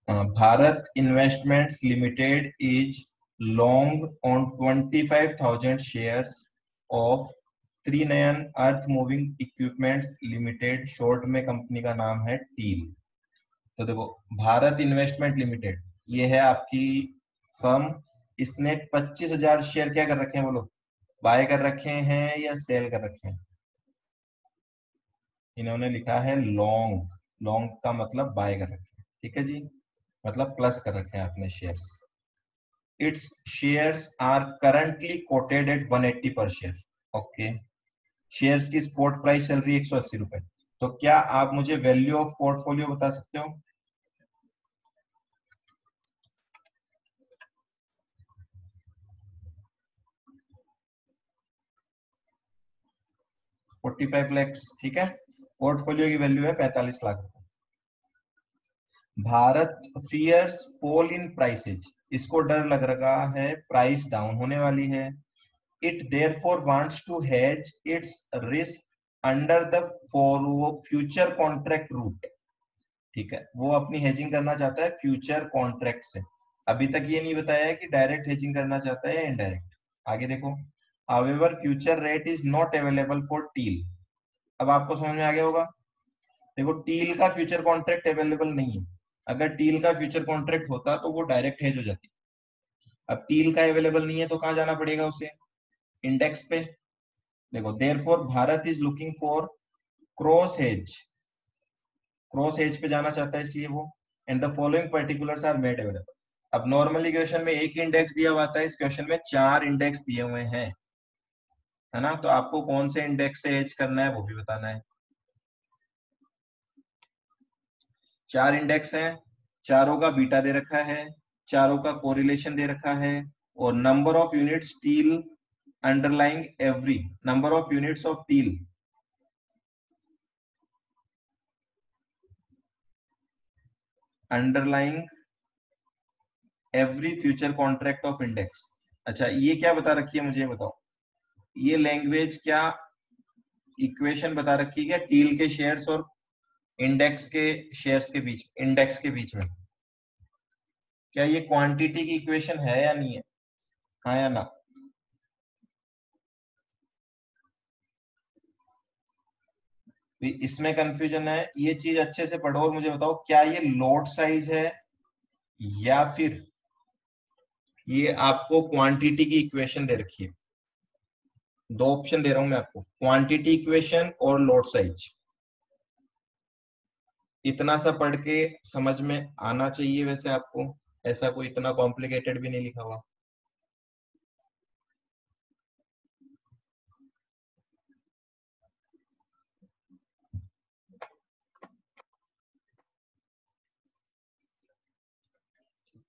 A: Bharat investments limited is long on 25,000 shares of Trinayan earth moving equipments limited, short में कंपनी का नाम है टील। तो देखो भारत इन्वेस्टमेंट लिमिटेड ये है आपकी फर्म, इसने 25,000 शेयर क्या कर रखे हैं बोलो, बाय कर रखे हैं या सेल कर रखे हैं? इन्होंने लिखा है लॉन्ग, लॉन्ग का मतलब बाय कर रखे हैं, ठीक है जी, मतलब प्लस कर रखे हैं आपने shares. Its shares are currently quoted at 180 पर शेयर। ओके, शेयर्स की स्पॉट प्राइस चल रही है 180 रुपए। तो क्या आप मुझे वैल्यू ऑफ पोर्टफोलियो बता सकते हो? 45 लैक्स, ठीक है, पोर्टफोलियो की वैल्यू है 45 lakh. Bharat fears fall in prices, इसको डर लग रहा है प्राइस डाउन होने वाली है। It therefore wants to hedge its risk under the future contract route, ठीक है, वो अपनी हेजिंग करना चाहता है फ्यूचर कॉन्ट्रैक्ट से। अभी तक ये नहीं बताया है कि डायरेक्ट हेजिंग करना चाहता है या इनडायरेक्ट। आगे देखो, however future rate is not available for Teal. अब आपको समझ में आ गया होगा। देखो टील का फ्यूचर कॉन्ट्रैक्ट अवेलेबल नहीं है, अगर टील का फ्यूचर कॉन्ट्रैक्ट होता तो वो डायरेक्ट हेज हो जाती। अब टील का अवेलेबल नहीं है तो कहाँ जाना पड़ेगा उसे, इंडेक्स पे। देखो therefore Bharat is looking for cross hedge, cross hedge पे जाना चाहता है इसलिए वो, and the following particulars are made available. अब नॉर्मली क्वेश्चन में एक इंडेक्स दिया हुआ था, इस क्वेश्चन में 4 इंडेक्स दिए हुए हैं, है ना, तो आपको कौन से इंडेक्स से हेज करना है वो भी बताना है। 4 इंडेक्स हैं, चारों का बीटा दे रखा है, चारों का कोरिलेशन दे रखा है, और number of units steel underlying every, number of units of steel underlying every future contract of index. अच्छा ये क्या बता रखी है मुझे बताओ, ये लैंग्वेज क्या इक्वेशन बता रखी है क्या टील के शेयर्स और इंडेक्स के शेयर्स के बीच, इंडेक्स के बीच में? क्या ये क्वांटिटी की इक्वेशन है या नहीं है, हाँ या ना? इसमें कंफ्यूजन है, ये चीज अच्छे से पढ़ो और मुझे बताओ क्या ये लोड साइज है या फिर ये आपको क्वांटिटी की इक्वेशन दे रखी है। दो ऑप्शन दे रहा हूं मैं आपको, क्वांटिटी इक्वेशन और लोड साइज। इतना सा पढ़ के समझ में आना चाहिए वैसे आपको, ऐसा कोई इतना कॉम्प्लिकेटेड भी नहीं लिखा हुआ।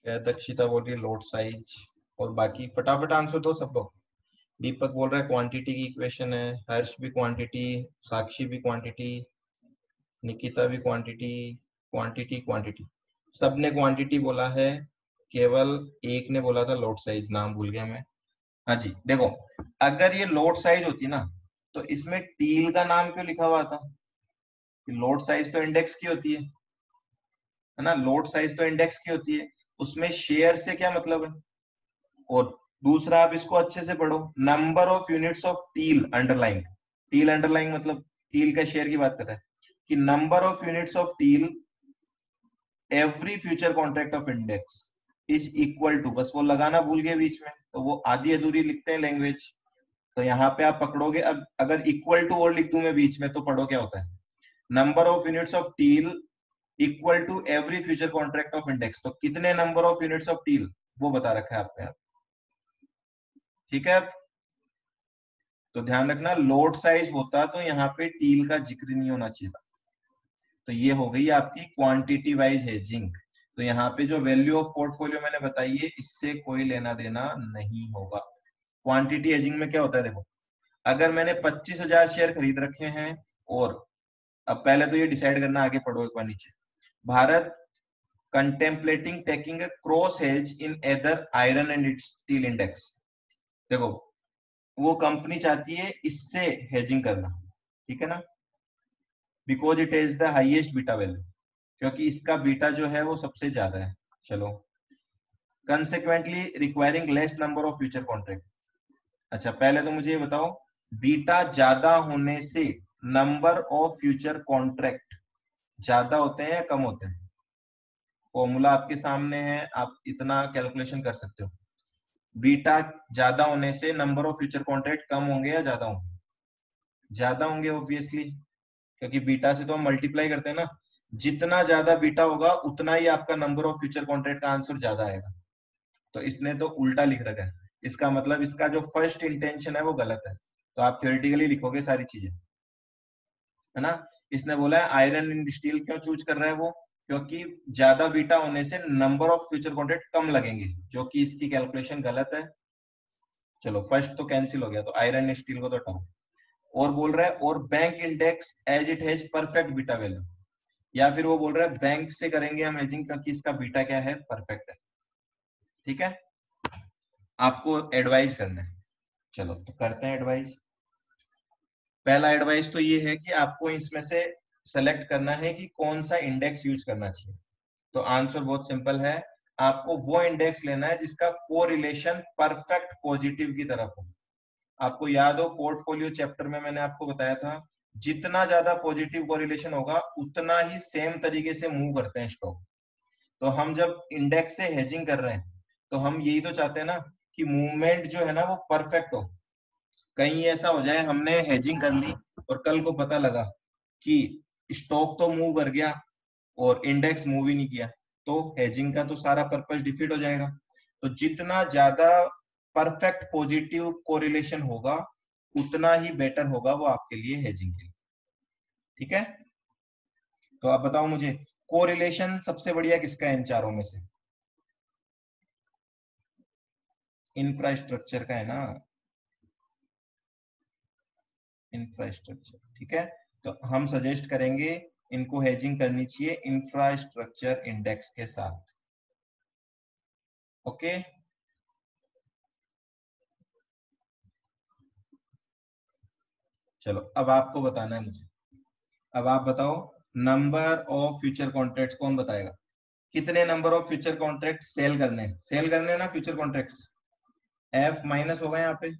A: क्या दक्षिता बोल रही है लोड साइज, और बाकी फटाफट आंसर दो सब लोग। दीपक बोल रहा है क्वांटिटी की इक्वेशन है, हर्ष भी क्वांटिटी, साक्षी भी क्वांटिटी, निकिता भी क्वांटिटी, क्वांटिटी क्वांटिटी, सबने क्वांटिटी बोला है, केवल एक ने बोला था लोड साइज, नाम भूल गया मैं। हाँ जी देखो, अगर ये लोड साइज होती ना तो इसमें टील का नाम क्यों लिखा हुआ था? लोड साइज तो इंडेक्स की होती है ना, लोड साइज तो इंडेक्स की होती है, उसमें शेयर से क्या मतलब है? और दूसरा आप इसको अच्छे से पढ़ो, number of units of Teal underlying, Teal underlying मतलब टील का शेयर की बात कर रहा है, कि number of units of Teal every future contract of index is equal to, बस वो लगाना भूल गए बीच में, तो वो आधी अधूरी लिखते हैं लैंग्वेज। तो यहाँ पे आप पकड़ोगे, अब अगर इक्वल टू और लिख दूं मैं बीच में तो पढ़ो क्या होता है, number of units of Teal equal to every future contract of index, तो कितने number of units of Teal वो बता रखा है आपने, ठीक है। तो ध्यान रखना लोड साइज होता तो यहाँ पे टील का जिक्र नहीं होना चाहिए था। तो ये हो गई आपकी क्वांटिटी वाइज हेजिंग। तो यहाँ पे जो वैल्यू ऑफ पोर्टफोलियो मैंने बताई है इससे कोई लेना देना नहीं होगा। क्वांटिटी हेजिंग में क्या होता है, देखो अगर मैंने 25,000 शेयर खरीद रखे हैं, और अब पहले तो ये डिसाइड करना, आगे पढ़ो एक बार नीचे, Bharat contemplating taking cross hedge in either iron and steel index. देखो वो कंपनी चाहती है इससे हेजिंग करना, ठीक है ना, because it is the highest beta value, क्योंकि इसका बीटा जो है वो सबसे ज्यादा है। चलो, consequently requiring less number of future contract. अच्छा पहले तो मुझे ये बताओ, बीटा ज्यादा होने से नंबर ऑफ फ्यूचर कॉन्ट्रैक्ट ज्यादा होते हैं या कम होते हैं? फॉर्मूला आपके सामने है, आप इतना कैलकुलेशन कर सकते हो। बीटा ज्यादा होने से नंबर ऑफ फ्यूचर कॉन्ट्रैक्ट कम होंगे या ज्यादा होंगे? ज्यादा होंगे ऑब्वियसली, क्योंकि बीटा से तो हम मल्टीप्लाई करते हैं ना। जितना ज्यादा बीटा होगा उतना ही आपका नंबर ऑफ फ्यूचर कॉन्ट्रैक्ट का आंसर ज्यादा आएगा। तो इसने तो उल्टा लिख रखा है, इसका मतलब इसका जो फर्स्ट इंटेंशन है वो गलत है। तो आप थ्योरेटिकली लिखोगे सारी चीजें, है ना। इसने बोला है आयरन एंड स्टील, क्यों चूज कर रहा है वो? क्योंकि ज्यादा बीटा होने से नंबर ऑफ फ्यूचर कॉन्ट्रैक्ट कम लगेंगे, जो कि इसकी कैलकुलेशन गलत है। चलो फर्स्ट तो कैंसिल हो गया, तो आयरन एंड स्टील को तो हटाओ। और बोल रहा है और bank index as it has perfect beta value, या फिर वो बोल रहा है बैंक से करेंगे हम हेजिंग क्योंकि इसका बीटा क्या है, परफेक्ट है। ठीक है, आपको एडवाइस करना है। चलो तो करते हैं एडवाइस। पहला एडवाइस तो ये है कि आपको इसमें से सेलेक्ट करना है कि कौन सा इंडेक्स यूज करना चाहिए। तो आंसर बहुत सिंपल है, आपको वो इंडेक्स लेना है जिसका कोरिलेशन परफेक्ट पॉजिटिव की तरफ हो। आपको याद हो पोर्टफोलियो चैप्टर में मैंने आपको बताया था, जितना ज्यादा पॉजिटिव कोरिलेशन होगा उतना ही सेम तरीके से मूव करते हैं स्टॉक। तो हम जब इंडेक्स से हेजिंग कर रहे हैं तो हम यही तो चाहते हैं ना कि मूवमेंट जो है ना वो परफेक्ट हो। कहीं ऐसा हो जाए हमने हेजिंग कर ली और कल को पता लगा कि स्टॉक तो मूव कर गया और इंडेक्स मूव ही नहीं किया, तो हेजिंग का तो सारा पर्पस डिफीट हो जाएगा। तो जितना ज्यादा परफेक्ट पॉजिटिव कोरिलेशन होगा उतना ही बेटर होगा वो आपके लिए हेजिंग के लिए। ठीक है, तो आप बताओ मुझे कोरिलेशन सबसे बढ़िया किसका है इन चारों में से? इंफ्रास्ट्रक्चर का है ना, इंफ्रास्ट्रक्चर। ठीक है, तो हम सजेस्ट करेंगे इनको हेजिंग करनी चाहिए इंफ्रास्ट्रक्चर इंडेक्स के साथ। ओके, चलो अब आपको बताना है मुझे। अब आप बताओ नंबर ऑफ फ्यूचर कॉन्ट्रैक्ट्स कौन बताएगा? कितने number of future contract sell करने हैं? सेल करने हैं ना फ्यूचर कॉन्ट्रैक्ट्स, एफ माइनस होगा यहाँ पे।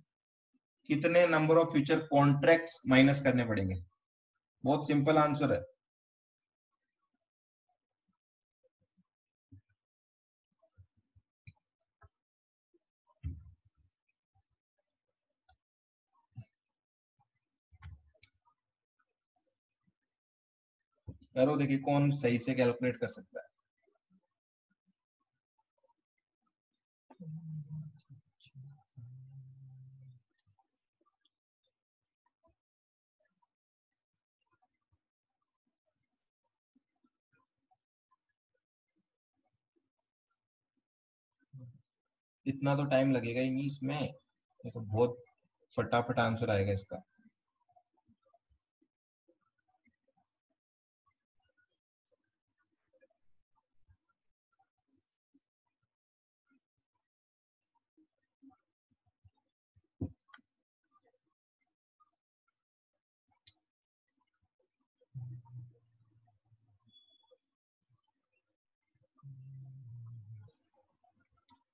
A: कितने number of future contracts minus करने पड़ेंगे? बहुत सिंपल आंसर है। करो देखिए कौन सही से कैलकुलेट कर सकता है। इतना तो टाइम लगेगा ही नहीं इसमें, ये तो बहुत फटाफट आंसर आएगा इसका।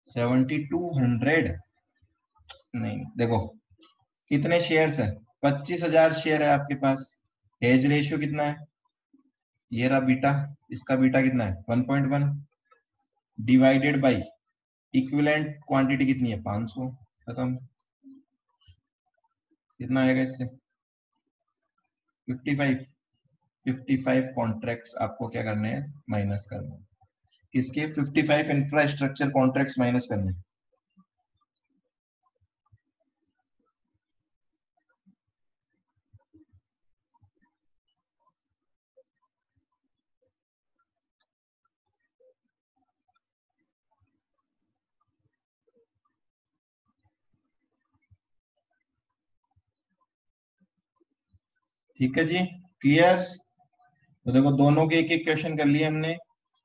A: 7200? नहीं देखो, कितने शेयर्स है? 25,000 शेयर है आपके पास। हेज रेशियो कितना है? ये रहा बीटा, इसका बीटा कितना है? 1.1 डिवाइडेड बाई इक्विवेलेंट क्वांटिटी कितनी है? 500। खत्म। कितना आएगा इससे? 55। 55 कॉन्ट्रैक्ट्स आपको क्या करने हैं? माइनस करने हैं। किसके? 55 इंफ्रास्ट्रक्चर कॉन्ट्रैक्ट्स माइनस करने हैं। ठीक है जी, क्लियर। तो देखो दोनों के एक एक क्वेश्चन कर लिए हमने,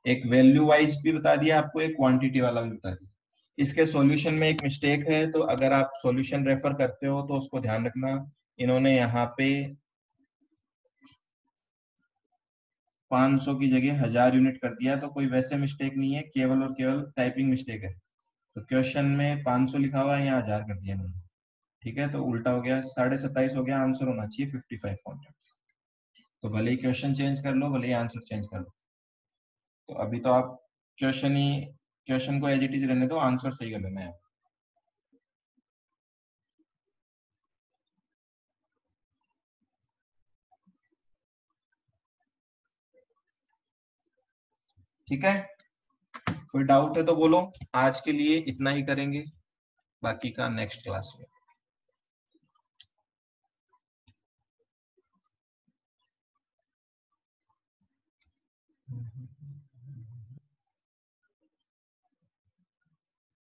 A: एक वैल्यू वाइज भी बता दिया आपको, एक क्वांटिटी वाला भी बता दिया। इसके सॉल्यूशन में एक मिस्टेक है, तो अगर आप सॉल्यूशन रेफर करते हो तो उसको ध्यान रखना। इन्होंने यहाँ पे 500 की जगह 1000 यूनिट कर दिया, तो कोई वैसे मिस्टेक नहीं है, केवल और केवल टाइपिंग मिस्टेक है। तो क्वेश्चन में 500 लिखा हुआ है, यहाँ 1000 कर दिया इन्होंने। ठीक है, तो उल्टा हो गया, 27.5 हो गया, आंसर होना चाहिए 55 कॉन्टेक्ट। तो भले ही क्वेश्चन चेंज कर लो, भले ही आंसर चेंज कर लो। तो अभी तो आप क्वेश्चन को एज इट इज रहने दो, आंसर सही कर लेना है। ठीक है, कोई डाउट है तो बोलो। आज के लिए इतना ही करेंगे, बाकी का नेक्स्ट क्लास में।